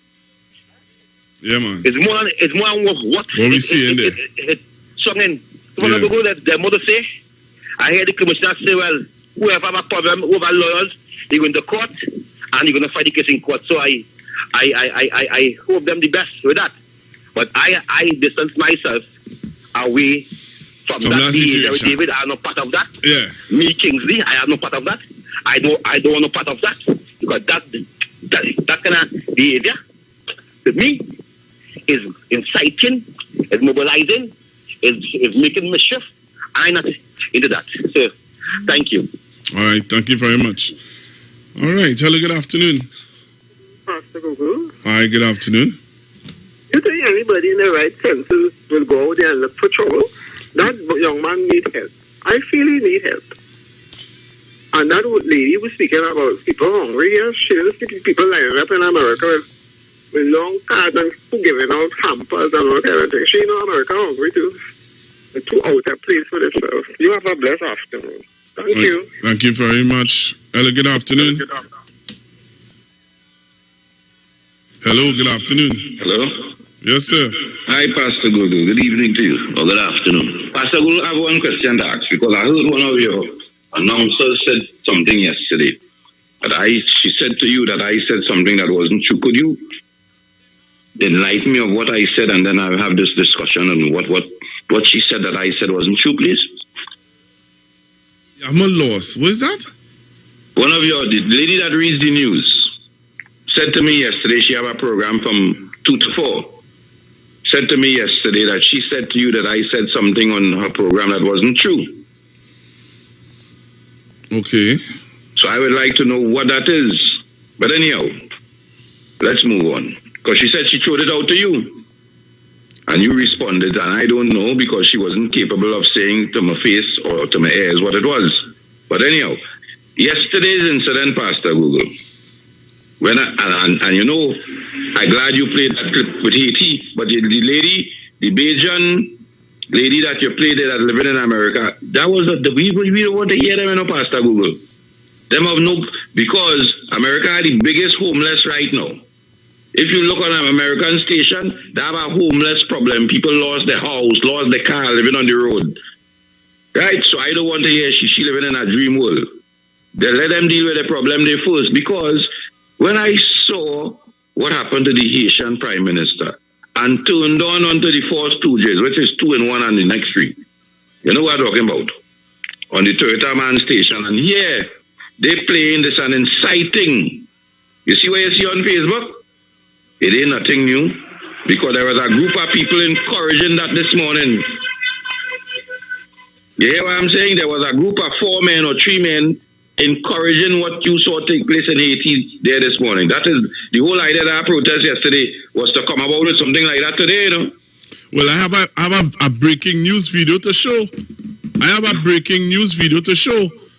Yeah, man. It's more than what? What we see in there? It's something. Tomorrow go that their mother say. I hear the commissioner say, well, whoever have a problem over lawyers, they go into court and you're gonna fight the case in court. So I hope them the best with that. But I distance myself away from that situation. David, I am not part of that. Yeah. Me, Kingsley, I am not part of that. I don't want no part of that. Because that kind of behavior to me is inciting, is mobilizing, is making mischief. I'm not into that. So, thank you. All right, thank you very much. All right, hello, good afternoon. Pastor Google, Hi, good afternoon. you think anybody in their right senses will go out there and look for trouble? That young man need help. I feel he need help. And that lady was speaking about people hungry here. She was people lining up in America with long cards and giving out hampers and all kind of things. She know America hungry too. It's too out of place for themselves. You have a blessed afternoon. Thank you. Thank you very much. Hello, good afternoon. Hello, good afternoon. Hello? Yes, sir. Hi, Pastor Gugu. Good evening to you, or good afternoon. Pastor Gugu, I have one question to ask, because I heard one of your announcers said something yesterday. She said to you that I said something that wasn't true. Could you enlighten me of what I said, and then I'll have this discussion on what she said that I said wasn't true, please? I'm a loss. What is that? One of the lady that reads the news said to me yesterday, she have a program from 2 to 4. Said to me yesterday that she said to you that I said something on her program that wasn't true. Okay. So I would like to know what that is. But anyhow, let's move on. Because she said she threw it out to you. And you responded, and I don't know, because she wasn't capable of saying to my face or to my ears what it was. But anyhow, yesterday's incident, Pastor Google, when and you know, I'm glad you played that clip with Haiti, but the lady, the Bajan lady that you played that living in America, that was we don't want to hear them, you know, Pastor Google. Them have no, because America are the biggest homeless right now. If you look on an American station, they have a homeless problem. People lost their house, lost their car, living on the road. Right? So I don't want to hear she living in a dream world. They let them deal with the problem they first. Because when I saw what happened to the Haitian Prime Minister and turned onto the four stooges, which is 2 in 1 on the next three, you know what I'm talking about? On the Toyota Man station. And yeah, they playing this and inciting. You see what you see on Facebook? It ain't nothing new, because there was a group of people encouraging that this morning. You hear what I'm saying? There was a group of 4 men or 3 men encouraging what you saw take place in Haiti there this morning. That is the whole idea of our protest yesterday, was to come about with something like that today, you know. Well, I have a breaking news video to show.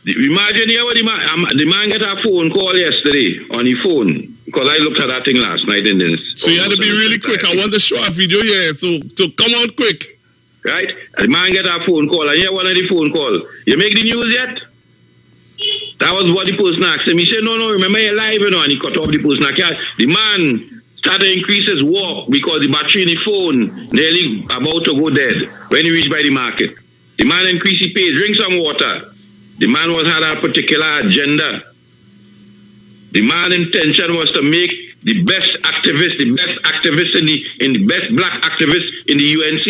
Imagine here what the man get a phone call yesterday on the phone, because I looked at that thing last night in this. So you had to be really quick. I want to show a video here, so to come out quick. Right? And the man get a phone call, and here one of the phone call. You make the news yet? That was what the person asked him. He said, no, remember you're live, you know, and he cut off the person. The man started to increase his walk because the battery in the phone nearly about to go dead when he reached by the market. The man increased his pace, drink some water. The man had a particular agenda. The man's intention was to make the best activist in the best black activist in the UNC.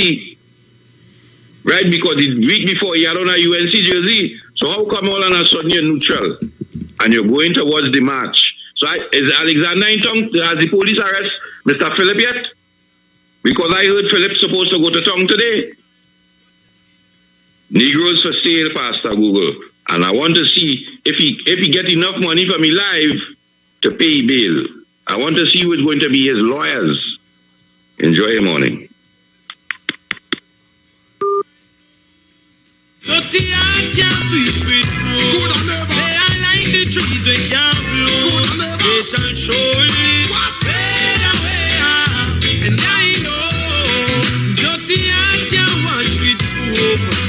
Right? Because the week before he had on a UNC jersey. So how come all of a sudden you're neutral and you're going towards the march? So is Alexander in has the police arrest Mr. Philip yet? Because I heard Philip's supposed to go to town today. Negroes for sale, Pastor Google. And I want to see if he get enough money for me live to pay bail. I want to see who's going to be his lawyers. Enjoy your morning.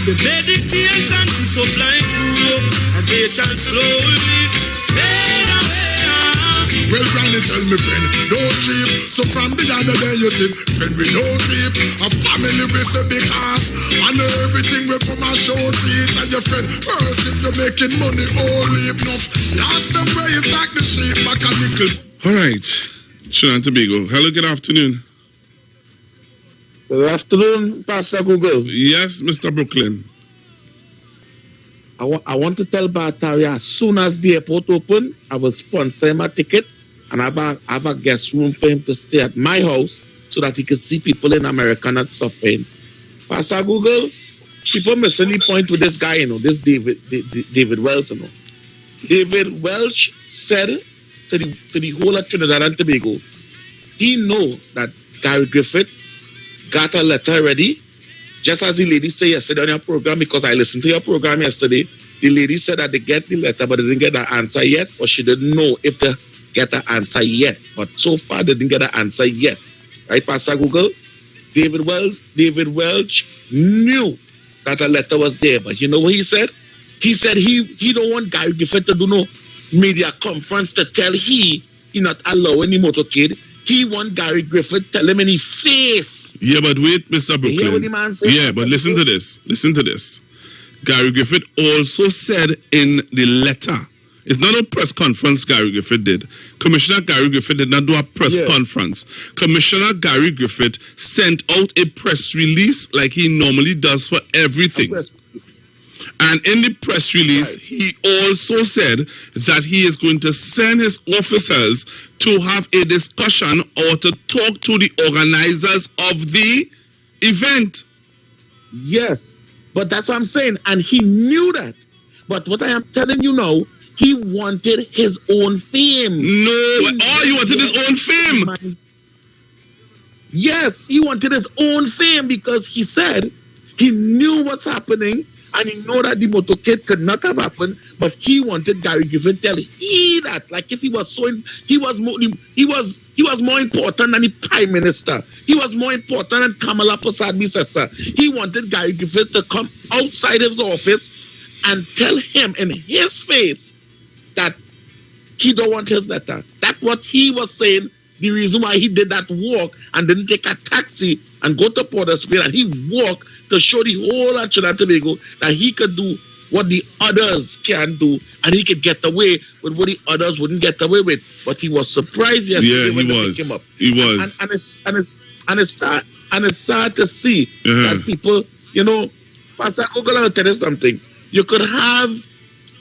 The meditation to supply food, and they shall slowly fade away. Well, Granny tell me, friend, don't cheap. So from the other day you see, when we don't cheap, a family we say because, and everything we from a show teeth and your friend. First, if you're making money, only enough. Last them way is like the sheep back a nickel. All right, Trinidad and Tobago. Hello, good afternoon. Good afternoon, Pastor Google. Yes, Mr. Brooklyn. I want to tell Bataria, as soon as the airport open, I will sponsor him a ticket and have a guest room for him to stay at my house so that he can see people in America not suffering. Pastor Google, people missing the point with this guy, this David Welch, David Welch said to the whole of Trinidad and Tobago, he know that Gary Griffith got a letter ready, just as the lady said yesterday on your program, because I listened to your program yesterday. The lady said that they get the letter, but they didn't get the answer yet, or she didn't know if they get the answer yet. But so far, they didn't get the answer yet. Right, Pastor Google? David Welch knew that a letter was there, but you know what he said? He said he don't want Gary Griffith to do no media conference to tell he not allowing the motorcade. He want Gary Griffith tell him in his face. Yeah, but wait, Mr. Brooklyn. You hear what the man said? Yeah, but listen to this. Listen to this. Gary Griffith also said in the letter, it's not a press conference Gary Griffith did. Commissioner Gary Griffith did not do a press conference. Commissioner Gary Griffith sent out a press release like he normally does for everything. And in the press release, he also said that he is going to send his officers to have a discussion or to talk to the organizers of the event. Yes, but that's what I'm saying. And he knew that. But what I am telling you now, he wanted his own fame. He wanted his own fame. Yes, he wanted his own fame because he said he knew what's happening. And he know that the motorcade could not have happened, but he wanted Gary Griffith to tell he that, like if he was more important than the Prime Minister. He was more important than Kamala Persad-Bissessar. He wanted Gary Griffith to come outside his office and tell him in his face that he don't want his letter. That's what he was saying. The reason why he did that walk and didn't take a taxi and go to Port of Spain, and he walked to show the whole of Trinidad and Tobago that he could do what the others can do, and he could get away with what the others wouldn't get away with. But he was surprised yesterday when they picked him up. He was. And it's sad to see that people, Pastor Google, I'll tell you something. You could have,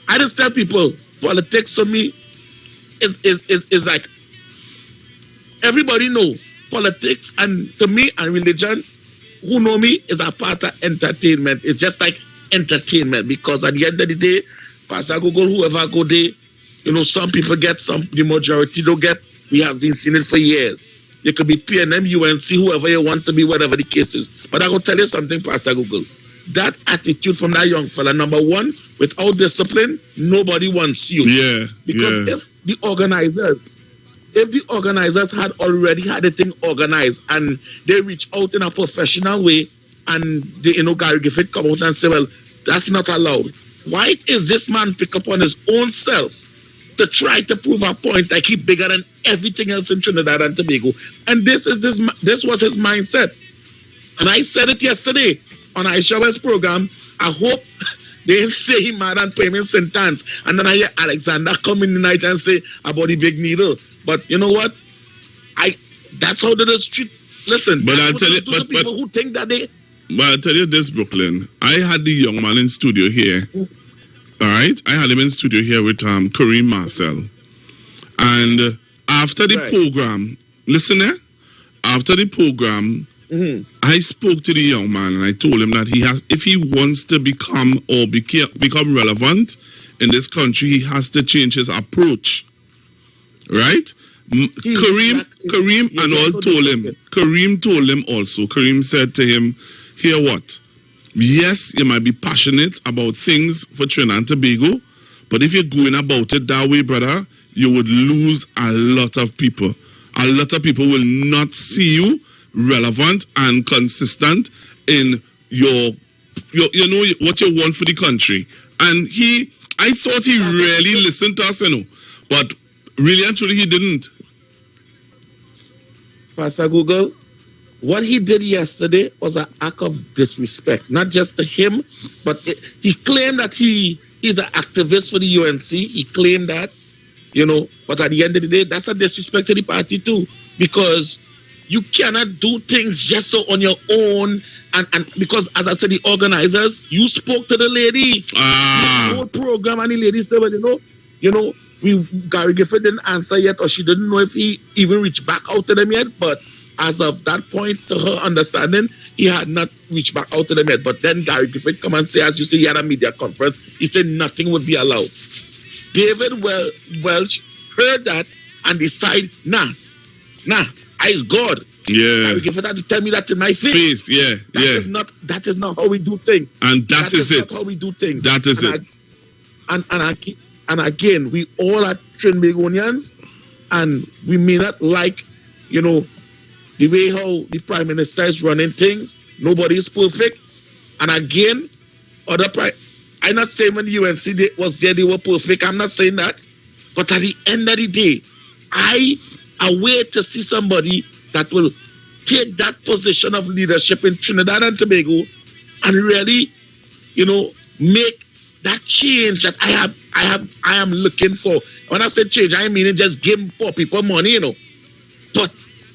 I just tell people, politics for me is like, everybody know politics, and to me and religion, who know me, is a part of entertainment. It's just like entertainment, because at the end of the day, Pastor Google, whoever go there, some people get some, the majority don't get. We have been seeing it for years. You could be PNM, UNC, whoever you want to be, whatever the case is. But I'm going to tell you something, Pastor Google. That attitude from that young fella, number one, without discipline, nobody wants you. Yeah. Because if the organizers had already had the thing organized and they reach out in a professional way and Gary Griffith come out and say, well, that's not allowed. Why is this man pick up on his own self to try to prove a point like he's bigger than everything else in Trinidad and Tobago? And this was his mindset. And I said it yesterday on Aisha's program. I hope they didn't say he mad and pay him in sentence. And then I hear Alexander come in the night and say about the big needle. But you know what? That's how the street. Listen, but I'll tell you, but people who think that they. But I'll tell you this, Brooklyn. I had the young man in studio here. All right, I had him in studio here with Kareem Marcel, and after the program, listen there. After the program, I spoke to the young man and I told him that if he wants to become relevant in this country, he has to change his approach. Right? Kareem told him also. Kareem said to him, hear what? Yes, you might be passionate about things for Trinidad and Tobago, but if you're going about it that way, brother, you would lose a lot of people. A lot of people will not see you relevant and consistent in your what you want for the country. And I thought he really listened to us, but really and truly he didn't. Pastor Google, what he did yesterday was an act of disrespect, not just to him, but he claimed that he is an activist for the UNC. He claimed that, but at the end of the day, that's a disrespect to the party too, because you cannot do things just so on your own. And because, as I said, the organizers, you spoke to the lady, the whole program, and the lady said, well, Gary Griffith didn't answer yet, or she didn't know if he even reached back out to them yet. But as of that point, to her understanding, he had not reached back out to them yet. But then Gary Griffith come and say, as you say, he had a media conference. He said nothing would be allowed. David Welch heard that and decided, nah, I's God. Yeah. Gary Griffith had to tell me that in my face. That is not how we do things. And that is it. Not how we do things. That is it. And again, we all are Trinbagonians, and we may not like, the way how the Prime Minister is running things. Nobody is perfect. And again, I'm not saying when the UNC was there, they were perfect. I'm not saying that. But at the end of the day, I await to see somebody that will take that position of leadership in Trinidad and Tobago and really, make that change that I am looking for. When I say change, I mean just give poor people money, But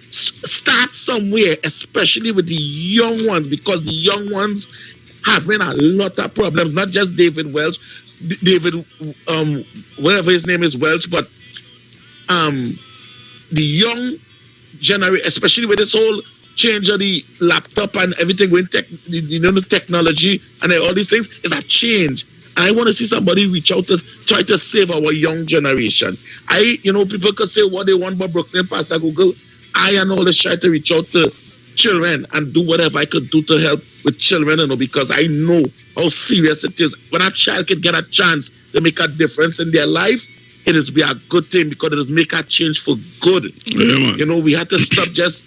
start somewhere, especially with the young ones, because the young ones having a lot of problems. Not just David Welch, whatever his name is, Welch, but the young generation, especially with this whole change of the laptop and everything going technology and all these things, is a change. And I want to see somebody reach out to try to save our young generation. People could say what they want about Brooklyn Pastor Google. I and all this try to reach out to children and do whatever I could do to help with children, because I know how serious it is. When a child can get a chance to make a difference in their life, it is be a good thing, because it is make a change for good. Yeah, we had to stop just,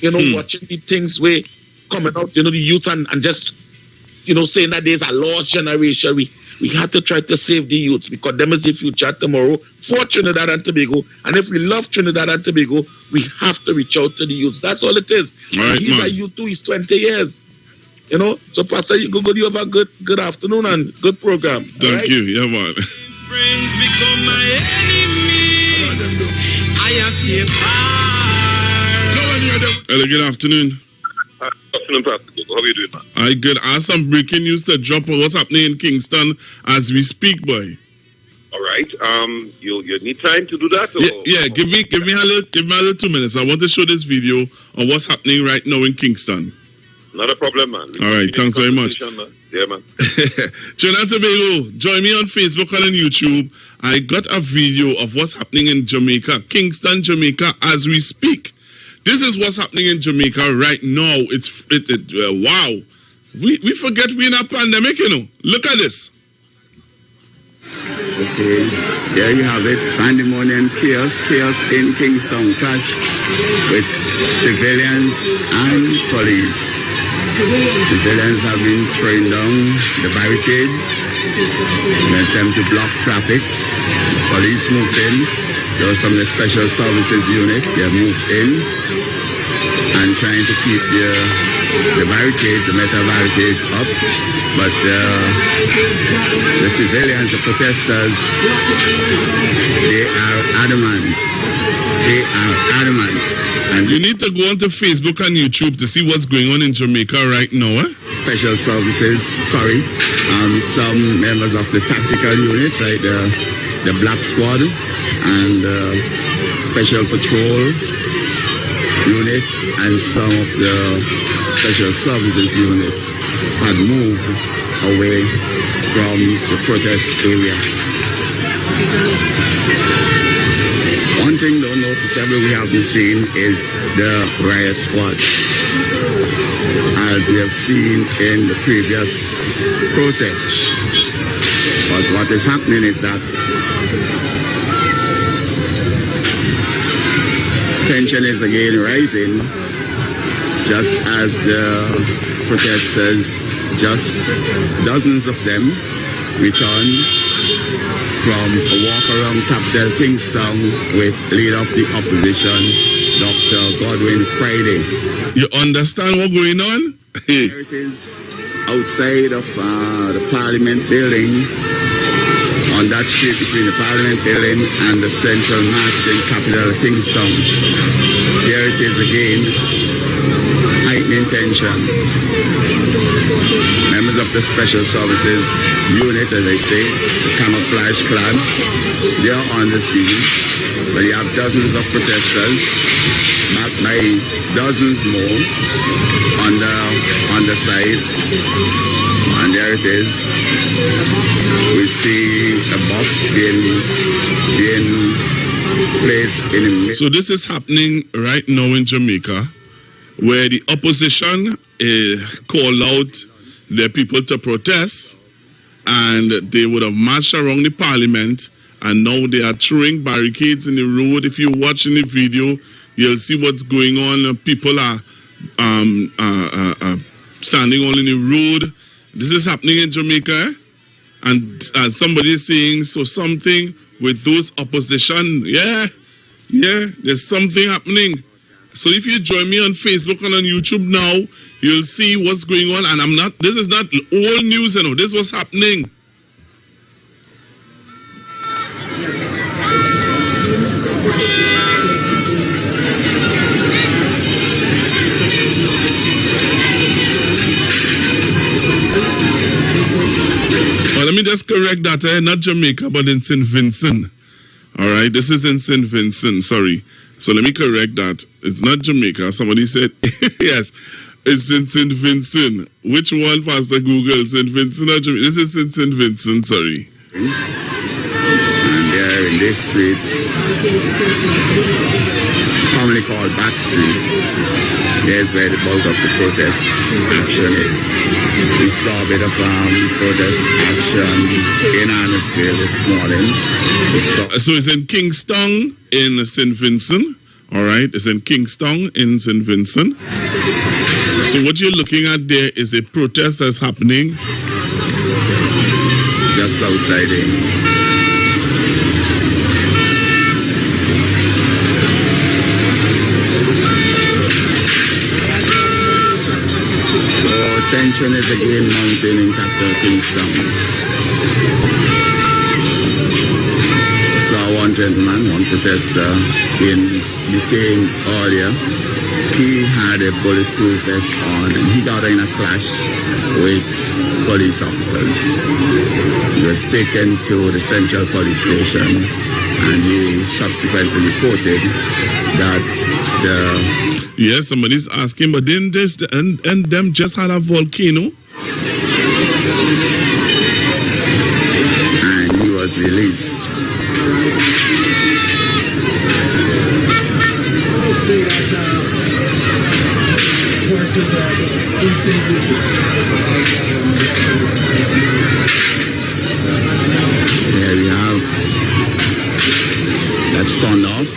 watching the things where coming out, the youth and just, saying that there's a lost generation. We had to try to save the youth, because them is the future tomorrow for Trinidad and Tobago. And if we love Trinidad and Tobago, we have to reach out to the youth. That's all it is. Right, he's a youth too. He's 20 years. So Pastor, you have a good afternoon and good program. Thank you. Yeah, man. Friends become my enemy. I have to far. Hello, good afternoon. Afternoon, Pastor. How are you doing, man? I good. I have some breaking news to drop on what's happening in Kingston as we speak, boy. All right. You need time to do that? Or? Yeah. Give me a little 2 minutes. I want to show this video on what's happening right now in Kingston. Not a problem, man. All right. Thanks very much. Man. Yeah, man. Trinidad Tobago, join me on Facebook and on YouTube. I got a video of what's happening in Jamaica, Kingston, Jamaica, as we speak. This is what's happening in Jamaica right now. Wow. We forget we're in a pandemic, Look at this. Okay, there you have it. Pandemonium, chaos in Kingston. Clash with civilians and police. Civilians have been throwing down the barricades in an attempt to block traffic. Police moved in. There was some of the special services unit. They have moved in and trying to keep the barricades, the metal barricades up. But the civilians, the protesters, they are adamant. And you need to go onto Facebook and YouTube to see what's going on in Jamaica right now, Special services, some members of the tactical units, like the Black Squad and Special Patrol unit and some of the Special Services unit had moved away from the protest area. One thing though noticeable we haven't seen is the riot squad, as we have seen in the previous protests. But what is happening is that tension is again rising, just as the protesters, just dozens of them, returned from a walk around Capital Kingston with leader of the opposition, Dr. Godwin Friday. You understand what's going on? Here it is, outside of the Parliament building, on that street between the Parliament building and the Central Market Capital Kingston. Here it is again, heightening tension. Members of the Special Services unit, as I say, the camouflage clad, they are on the scene, but you have dozens of protesters back by dozens more on the side. And there it is. We see a box being placed in the middle. So this is happening right now in Jamaica, where the opposition called out their people to protest, and they would have marched around the parliament, and now they are throwing barricades in the road. If you watch in the video, you'll see what's going on. People are standing all in the road. This is happening in Jamaica, and somebody is saying, so something with those opposition, yeah, there's something happening. So if you join me on Facebook and on YouTube now, you'll see what's going on. And this is not old news, this was happening. Well, let me just correct that, not Jamaica, but in St. Vincent. All right, this is in St. Vincent, sorry. So let me correct that. It's not Jamaica. Somebody said, yes, it's in St. Vincent. Which one, Pastor Google? St. Vincent or Jamaica? This is in St. Vincent, sorry. And there in this street, commonly called Back Street, there's where the bulk of the protest action is. We saw a bit of protest action in Annisville this morning. So it's in Kingston in St. Vincent. All right, it's in Kingston in St. Vincent. So what you're looking at there is a protest that's happening just outside here. Tension is again mounting in capital Kingston. Saw one gentleman, one protester, being detained earlier. He had a bulletproof vest on and he got in a clash with police officers. He was taken to the Central Police Station and he subsequently reported that the... Yes, somebody's asking, but didn't this and them just had a volcano? And he was released. There we have that standoff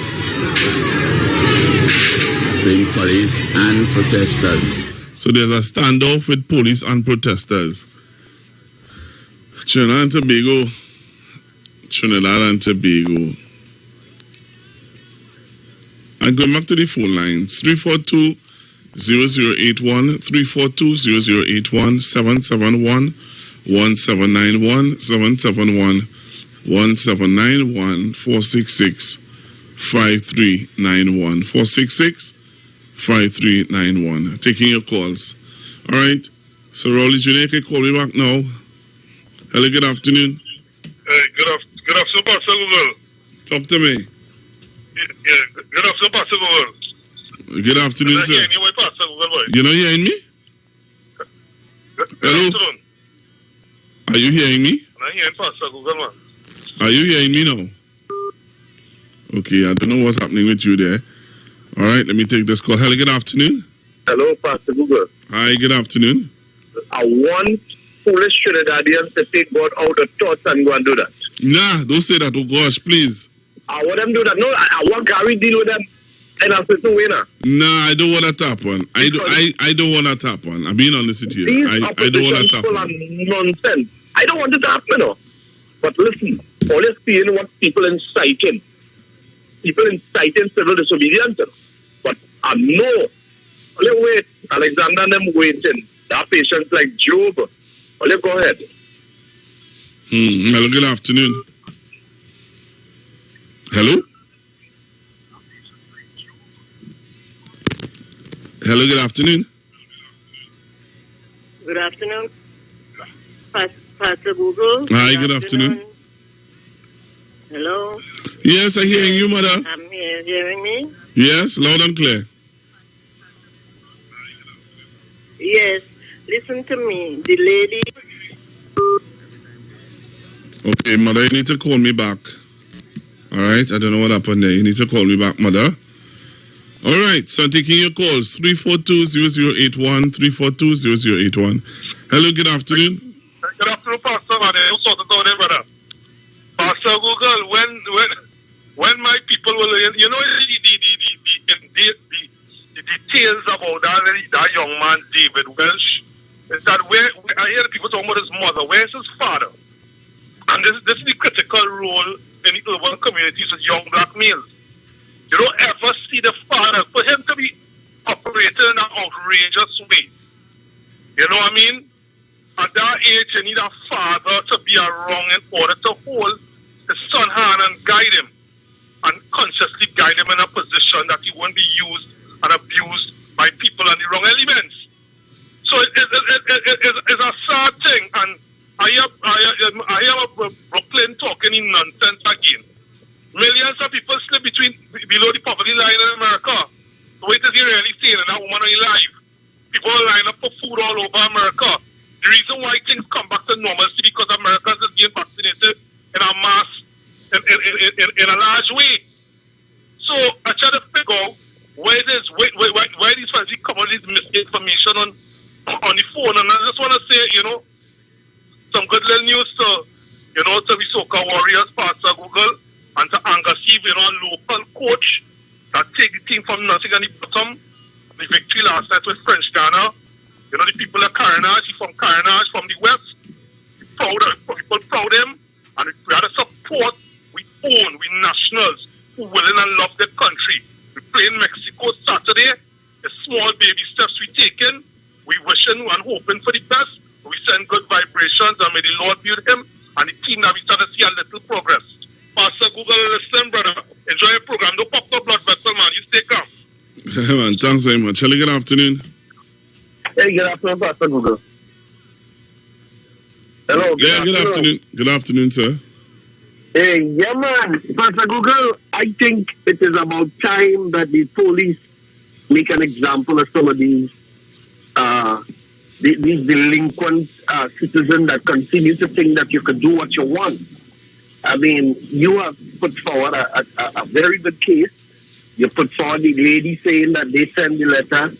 between police and protesters. So there's a standoff with police and protesters. Trinidad and Tobago. I'm going back to the phone lines. 342-0081, 342-0081, 771-1791, 771-1791, 466-5391, 466-5391. Taking your calls. All right. So Rowley Jr. can call me back now. Hello, good afternoon. Hey, good afternoon, Pastor Google. Talk to me. Yeah, good afternoon, Pastor Google. Good afternoon, sir. You, Pastor Google, boy. You not hearing me? Hello? Afternoon. Are you hearing me? I'm hearing Pastor Google, man. Are you hearing me now? Okay, I don't know what's happening with you there. All right, let me take this call. Hello, good afternoon. Hello, Pastor Google. Hi, good afternoon. I want foolish Trinidadians to take God out of thoughts and go and do that. Nah, don't say that. Oh, gosh, please. I want them to do that. No, I want Gary deal with them in a certain way now. Nah, I don't want to tap on. I don't want to tap on. I'm being honest with you. I don't want to tap on. Nonsense. I don't want it to happen, no. But listen, all you're seeing what people inciting. People inciting civil disobedience. But I know. Only wait. Alexander and them waiting. There are patients like Job. Only go ahead. Hello, good afternoon. Hello? Hello, good afternoon. Good afternoon. Pastor Google. Hi, good afternoon. Hello. Yes, I'm hearing you, mother. I'm here. Hearing me? Yes, loud and clear. Yes, listen to me. The lady. Okay, mother, you need to call me back. All right, I don't know what happened there. You need to call me back, mother. All right, so I'm taking your calls. 342-0081, 342-0081. Hello, good afternoon. Good afternoon, Pastor. Man, you sort it out there, brother. Pastor Google, when my people will, you know, the details about that young man, David Welsh, is that where I hear people talking about his mother. Where's his father? And this is the critical role in the urban communities with young black males. You don't ever see the father, for him to be operating in an outrageous way. You know what I mean? At that age, you need a father to be around in order to hold his son hand and guide him, and consciously guide him in a position that he won't be used and abused by people and the wrong elements. So it's a sad thing, and I hear Brooklyn talking in nonsense again. Millions of people slip below the poverty line in America. So what is he really saying? And that woman is alive. People are lining up for food all over America. The reason why things come back to normalcy because Americans is getting vaccinated in a mass, in a large way. So I try to figure out why these fans come with this misinformation on the phone. And I just want to say, you know, some good little news to the Soca Warriors, Pastor Google, and to Angus Eve, you know, a local coach that take the team from nothing and the bottom. The victory last night with French Ghana. You know, the people of Carnage, from Carnage, from the West. People proud of him. And we had a support. We nationals who willing and love their country. We play in Mexico Saturday. The small baby steps we taking. We wishing and hoping for the best. We send good vibrations and may the Lord be with him and the team that we start to see a little progress. Pastor Google, listen, brother. Enjoy your program. Don't pop the blood vessel, man. You stay calm. Man, thanks very much. Hello, good afternoon. Hey, good afternoon, Pastor Google. Hello. Good afternoon. Good afternoon, sir. Hey, yeah, man. Pastor Google, I think it is about time that the police make an example of some of these delinquent citizens that continue to think that you can do what you want. I mean, you have put forward a very good case. You put forward the lady saying that they send the letter.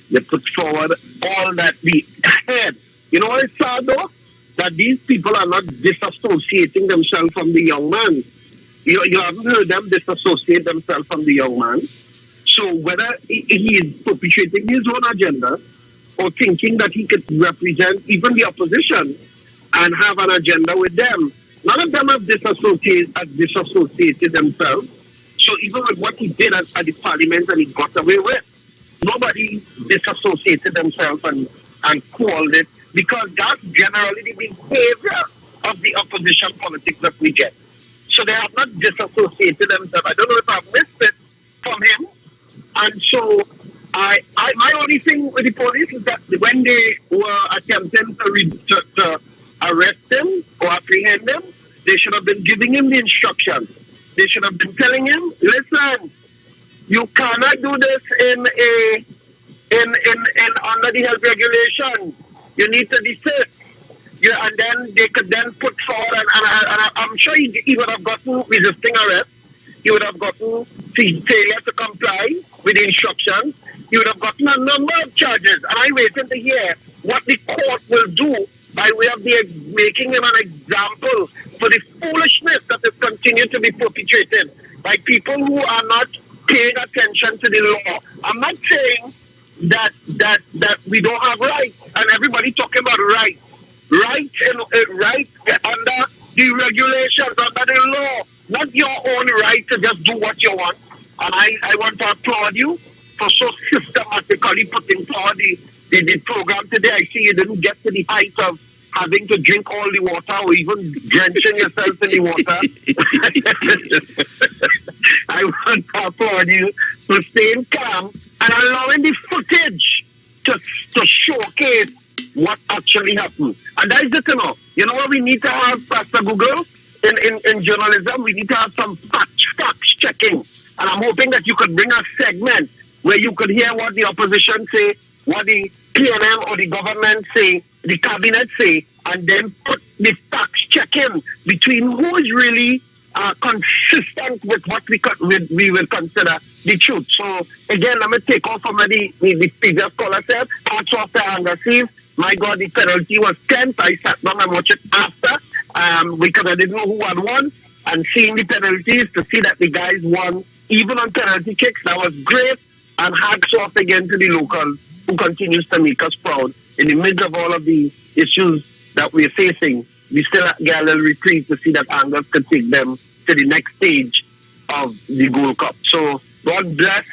You put forward all that we had. You know what it's sad though? That these people are not disassociating themselves from the young man. You haven't heard them disassociate themselves from the young man. So whether he is perpetuating his own agenda or thinking that he could represent even the opposition and have an agenda with them, none of them have disassociated themselves. So even with what he did at the parliament and he got away with, nobody disassociated themselves and called it, because that's generally the behavior of the opposition politics that we get. So they have not disassociated themselves. I don't know if I've missed it from him. And so my only thing with the police is that when they were attempting to arrest him or apprehend him, they should have been giving him the instructions. They should have been telling him, listen, you cannot do this in under the health regulation. You need to desist. And then they could then put forward, and I'm sure he would have gotten resisting arrest. He would have gotten failure to comply with the instructions. He would have gotten a number of charges. And I'm waiting to hear what the court will do by way of making him an example for the foolishness that is continued to be perpetrated by people who are not paying attention to the law. I'm not saying that we don't have rights, and everybody talking about rights. Rights under the regulations, under the law, not your own right to just do what you want. And I want to applaud you for so systematically putting forward the program today. I see you didn't get to the height of having to drink all the water or even drenching yourself in the water. I want to applaud you for staying calm and allowing the footage to showcase what actually happened. And that is it, you know what we need to have, Pastor Google, in journalism? We need to have some fact checking. And I'm hoping that you could bring a segment where you could hear what the opposition say, what the PNM or the government say, the cabinet say, and then put the facts check in between who is really consistent with what we will consider the truth. So again, let me take off from the previous caller said, hats off to Anger Steve. My God, the penalty was 10th. I sat down and watched it after because I didn't know who had won. And seeing the penalties to see that the guys won even on penalty kicks, that was great. And hats off again to the locals who continues to make us proud in the midst of all of the issues that we're facing. We still get a little reprieve to see that Angus could take them to the next stage of the Gold Cup. So God bless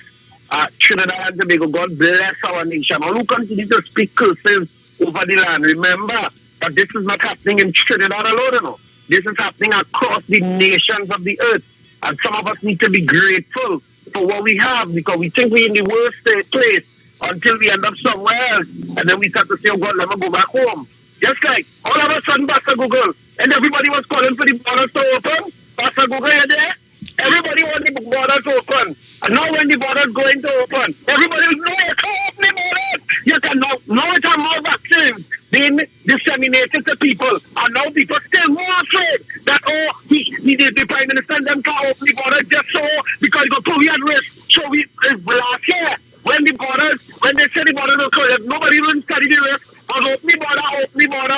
Trinidad and Tobago. God bless our nation. All who continue to speak curses over the land, remember that this is not happening in Trinidad alone. You know. This is happening across the nations of the earth. And some of us need to be grateful for what we have, because we think we're in the worst place until we end up somewhere else. And then we start to say, oh God, let me go back home. Just like all of a sudden, Pastor Google, and everybody was calling for the borders to open. Pastor Google, you're there? Everybody wants the borders to open. And now when the borders going to open, everybody will know it's open the borders. You can now it's more vaccines being disseminated to people. And now people still more afraid that, the Prime Minister and them can't open the borders just so, because it's a COVID risk. So last year, when they said the borders were closed, nobody will study the risk. Open the border.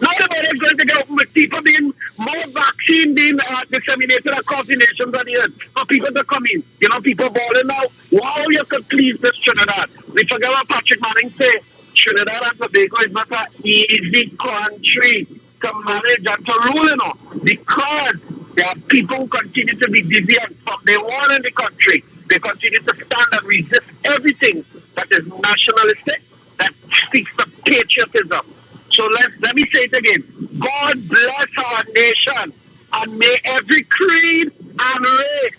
Now the border is going to get open with people being more vaccine being disseminated across the nations of the earth for people to come in. You know, people balling now. Wow, you could please this Trinidad. We forget what Patrick Manning said. Trinidad and Tobago is not an easy country to manage and to rule, you know, because there are people who continue to be deviant from day one in the country. They continue to stand and resist everything that is nationalistic, that speaks to patriotism. So let me say it again. God bless our nation, and may every creed and race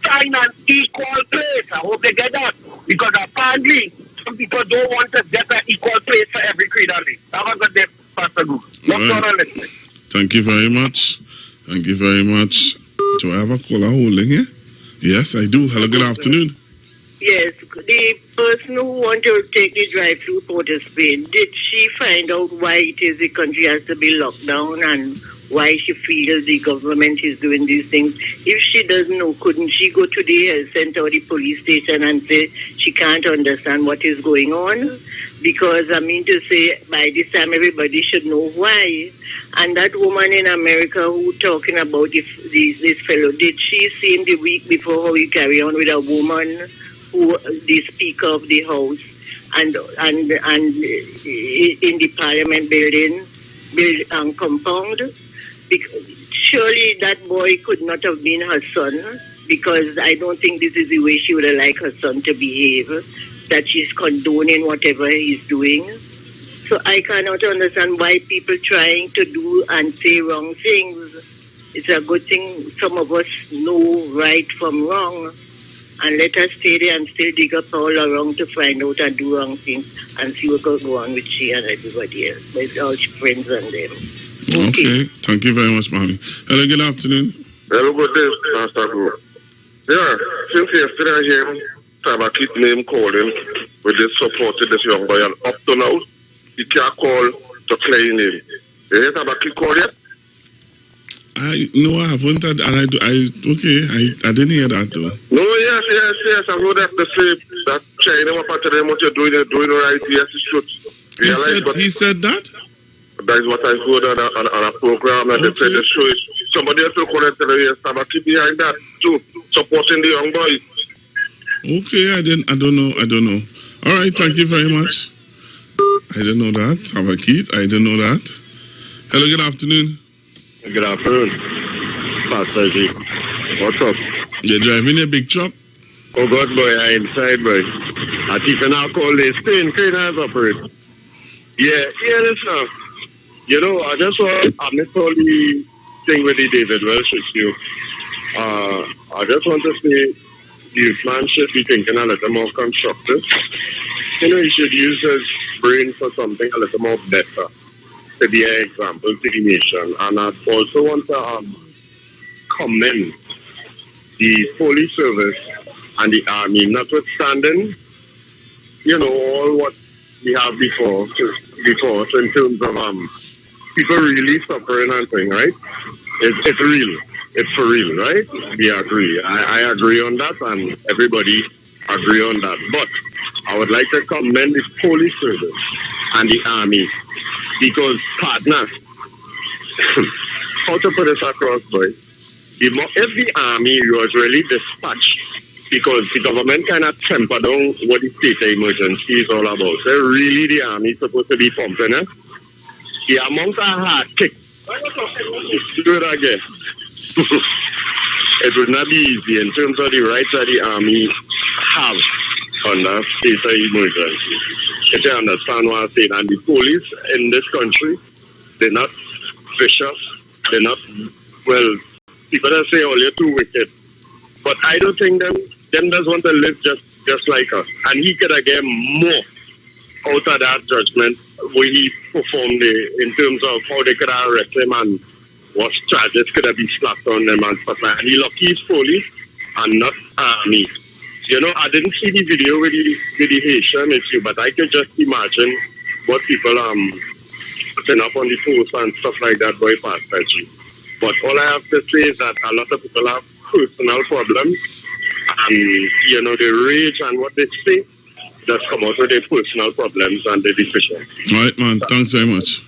find an equal place. I hope they get that, because apparently some people don't want to get an equal place for every creed and race. Have a good day, Pastor Gu. Right. Thank you very much. Thank you very much. Do I have a caller holding here? Yes, I do. Hello, good afternoon. Yes, the person who wanted to take the drive through Port of Spain, did she find out why it is the country has to be locked down and why she feels the government is doing these things? If she doesn't know, couldn't she go to the health center or the police station and say she can't understand what is going on? Because I mean to say, by this time everybody should know why. And that woman in America who talking about this fellow, did she see him the week before how he carry on with a woman who the Speaker of the House and in the Parliament building compound? Because surely that boy could not have been her son, because I don't think this is the way she would have liked her son to behave, that she's condoning whatever he's doing. So I cannot understand why people trying to do and say wrong things. It's a good thing some of us know right from wrong, and let us stay there and still dig up all around to find out and do wrong things and see what goes on with she and everybody else. With all friends and them. Okay. Thank you very much, Mommy. Hello, good afternoon. Hello, good day, Pastor Gu. Yeah, since yesterday I hear him, Tabakit name calling with this supported this young boy, and up to now, he can't call to claim him. You hear Tabakit call yet? No, I haven't, and I didn't hear that though. No, yes. I heard that the say that China was part of them, what you're doing right. Yes, it should. He said that? That is what I heard on a program, and they said they show it. Somebody else will call and tell you, Tabakit behind that too, supporting the young boy. Okay, I don't know. All right, thank you very much. I didn't know that. Tabakit, I didn't know that. Hello, good afternoon. Good afternoon, Pastor G. What's up? You're driving a big truck? Oh, God, boy, I'm inside, boy. I think I now call this crane has operated. Yeah, listen. You know, I just want, I'm not only thing with the David Welsh issue. I just want to say, the man should be thinking a little more constructive. You know, he should use his brain for something a little more better, to be an example to the nation. And I also want to commend the police service and the army, notwithstanding, all what we have before so in terms of people really suffering and thing, right? It's real. It's for real, right? We agree. I agree on that, and everybody agree on that. But I would like to commend the police service and the army because partners, how to put this across, boy? If the army was really dispatched, because the government cannot temper down what the state of emergency is all about. So really the army is supposed to be pumping it. The amount of hard kick, do it again. It would not be easy in terms of the rights that the army have under state of emergency. If you understand what I'm saying. And the police in this country, they're not vicious. They're not, people that say, you're too wicked. But I don't think them just want to live just like us. And he could have get more out of that judgment where he performed in terms of how they could have arrested him and what charges could have been slapped on them and stuff like that. And he lucky he's police and not army. I didn't see the video with the Haitian issue, but I can just imagine what people putting up on the post and stuff like that by Pastor G. But all I have to say is that a lot of people have personal problems, and the rage and what they say just come out with their personal problems and their decisions. All right, man. Thanks very much.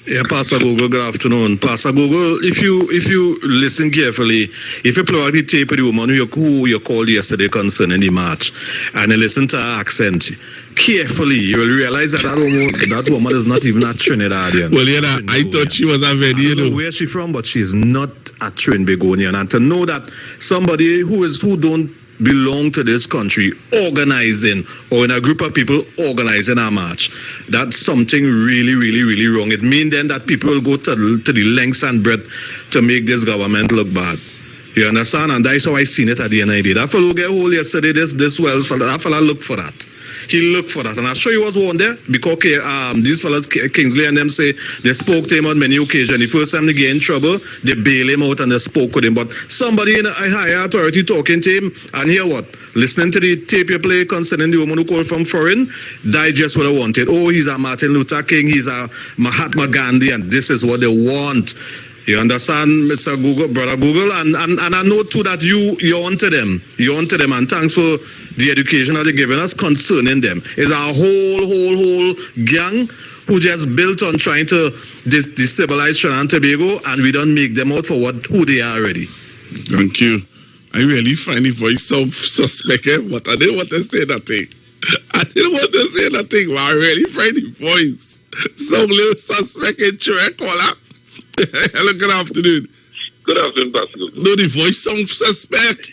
Yeah, Pastor Google, good afternoon. Pastor Google, if you listen carefully, if you play out the tape of the woman who you called yesterday concerning the march, and you listen to her accent carefully, you will realize that woman is not even a Trinidadian. Well, yeah, I thought she was a very, I don't know where she's from, but she's not a Trinbagonian. And to know that somebody who don't belong to this country organizing, or in a group of people organizing a march, that's something really, really, really wrong. It means then that people will go to the lengths and breadth to make this government look bad. You understand? And that's how I seen it at the end of the day. That fellow get hold yesterday, this Wells fella, that fella looked for that. He looked for that. And I'm sure he was one there because these fellas, Kingsley and them say they spoke to him on many occasions. The first time they get in trouble, they bail him out and they spoke with him. But somebody in a higher authority talking to him, and hear what? Listening to the tape you play concerning the woman who called from foreign, digest what I wanted. Oh, he's a Martin Luther King, he's a Mahatma Gandhi, and this is what they want. You understand, Mr. Google, Brother Google? And I know too that you're onto them. You're onto them, and thanks for the education that they're giving us concerning them. It's a whole gang who just built on trying to destabilize Trinidad and Tobago, and we don't make them out for who they are already. Thank you. I really find the voice so suspect, but I didn't want to say nothing. But I really find the voice so little suspect in Chiracola. Hello, good afternoon. Good afternoon, Pastor. No, the voice sounds suspect.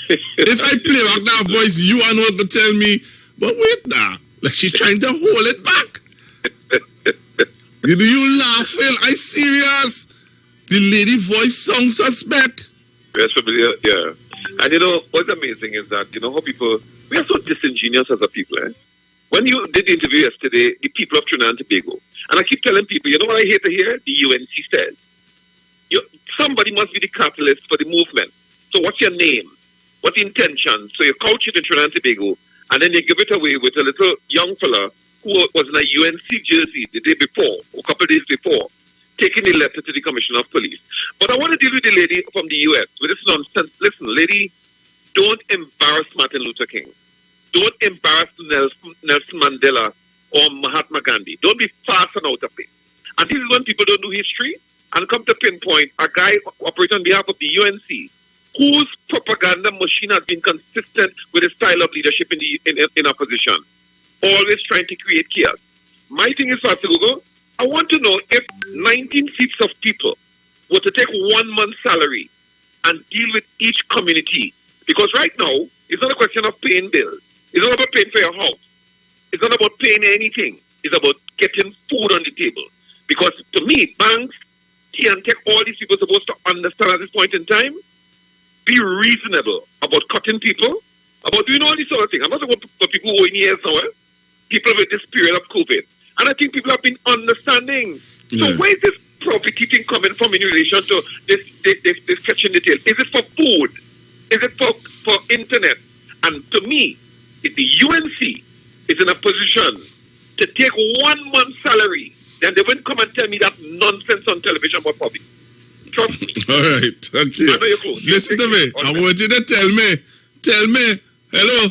If I play back that voice, you are not going to tell me, but wait now. Like she's trying to hold it back. You laughing? I serious? The lady voice sounds suspect. Yes, yeah. And what's amazing is that, how people, we are so disingenuous as a people, eh? When you did the interview yesterday, the people of Trinidad and Tobago, and I keep telling people, you know what I hate to hear? The UNC says. Somebody must be the catalyst for the movement. So what's your name? What's the intention? So you couch it in Trinidad and Tobago, and then you give it away with a little young fella who was in a UNC jersey the day before, or a couple of days before, taking a letter to the Commissioner of Police. But I want to deal with the lady from the US with this nonsense. Listen, lady, don't embarrass Martin Luther King. Don't embarrass Nelson Mandela or Mahatma Gandhi. Don't be fast and out of it. And this is when people don't do history and come to pinpoint a guy operating on behalf of the UNC whose propaganda machine has been consistent with his style of leadership in opposition, always trying to create chaos. My thing is, Pastor Google, I want to know if 19 seats of people were to take 1 month's salary and deal with each community. Because right now, it's not a question of paying bills. It's not about paying for your house. It's not about paying anything. It's about getting food on the table. Because to me, banks, and tech, all these people are supposed to understand at this point in time, be reasonable about cutting people, about doing all these sort of things. I'm not talking about people who are in years now, people with this period of COVID. And I think people have been understanding. So where is this profit eating coming from in relation to this catching the tail? Is it for food? Is it for internet? And to me, if the UNC is in a position to take 1 month's salary, then they won't come and tell me that nonsense on television about public. Trust me. All right, thank you. I know you're close. Listen to me. I want you to tell me. Hello.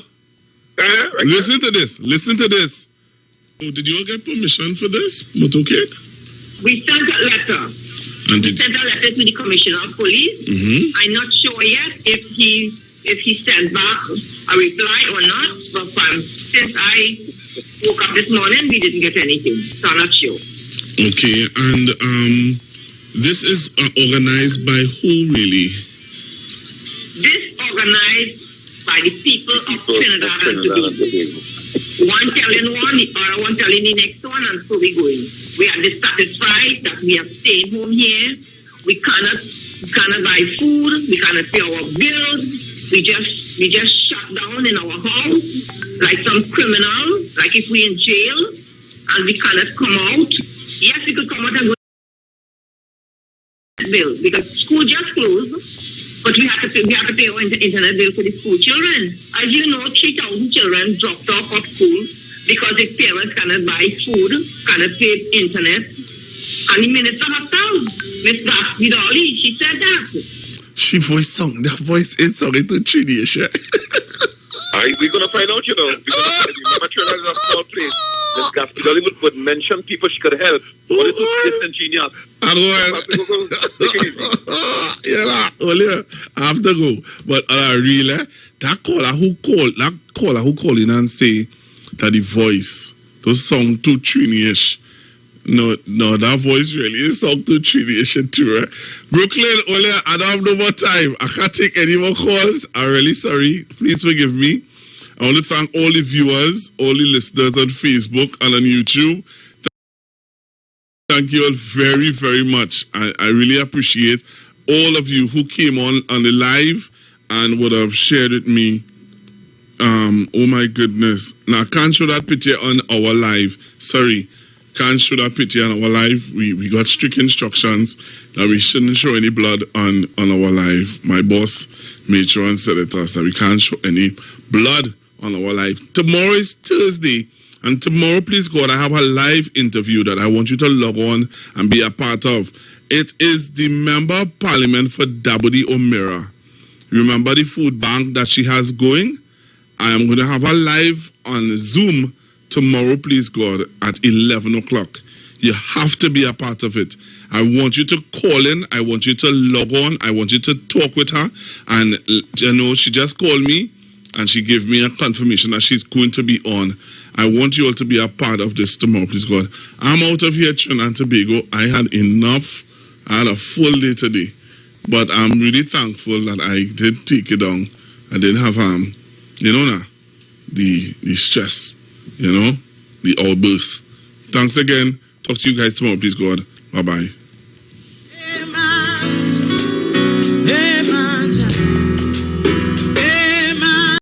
Right. Listen to this. Oh, did you all get permission for this, Motokid? We sent a letter. And we sent a letter to the Commissioner of Police. Mm-hmm. I'm not sure yet if he sent back a reply or not. But since I woke up this morning, we didn't get anything. So I'm not sure. Okay, and this is organized by who, really? This organized by the people of Trinidad and Tobago. One telling one, the other one telling the next one, and so we're going. We are dissatisfied that we are staying home here. We cannot buy food. We cannot pay our bills. We just shut down in our house like some criminal, like if we're in jail, and we cannot come out. Yes, we could come out and go bill because school just closed. But we have to pay our internet bill for the school children. As you know, 3,000 children dropped off of school because their parents cannot buy food, cannot pay internet. And the minister herself, Miss Vidali, she said that. She voiced song. That voice is song into Trini, yeah. We're going to find out, Remember, Trinidad is a small place. Miss Vidali would mention people she could help. But it was disingenuous. I have to go. But really, that caller who called in and say that the voice, those song too Trini-ish. No, that voice really is song too Trini-ish too, right? Brooklyn, Ole, I don't have no more time. I can't take any more calls. I'm really sorry. Please forgive me. I want to thank all the viewers, all the listeners on Facebook and on YouTube. Thank you all very, very much. I really appreciate all of you who came on the live and would have shared with me. Oh my goodness. Now, I can't show that picture on our live. Sorry. Can't show that picture on our live. We got strict instructions that we shouldn't show any blood on our live. My boss made sure and said it to us that we can't show any blood on our live. Tomorrow is Thursday. And tomorrow, please God, I have a live interview that I want you to log on and be a part of. It is the Member of Parliament for Dabudi O'Meara. Remember the food bank that she has going? I am going to have a live on Zoom tomorrow, please God, at 11 o'clock. You have to be a part of it. I want you to call in. I want you to log on. I want you to talk with her. And, she just called me and she gave me a confirmation that she's going to be on. I want you all to be a part of this tomorrow, please God. I'm out of here, Trinidad and Tobago. I had enough. I had a full day today. But I'm really thankful that I did take it down. I didn't have, the stress, the outburst. Thanks again. Talk to you guys tomorrow, please God. Bye-bye.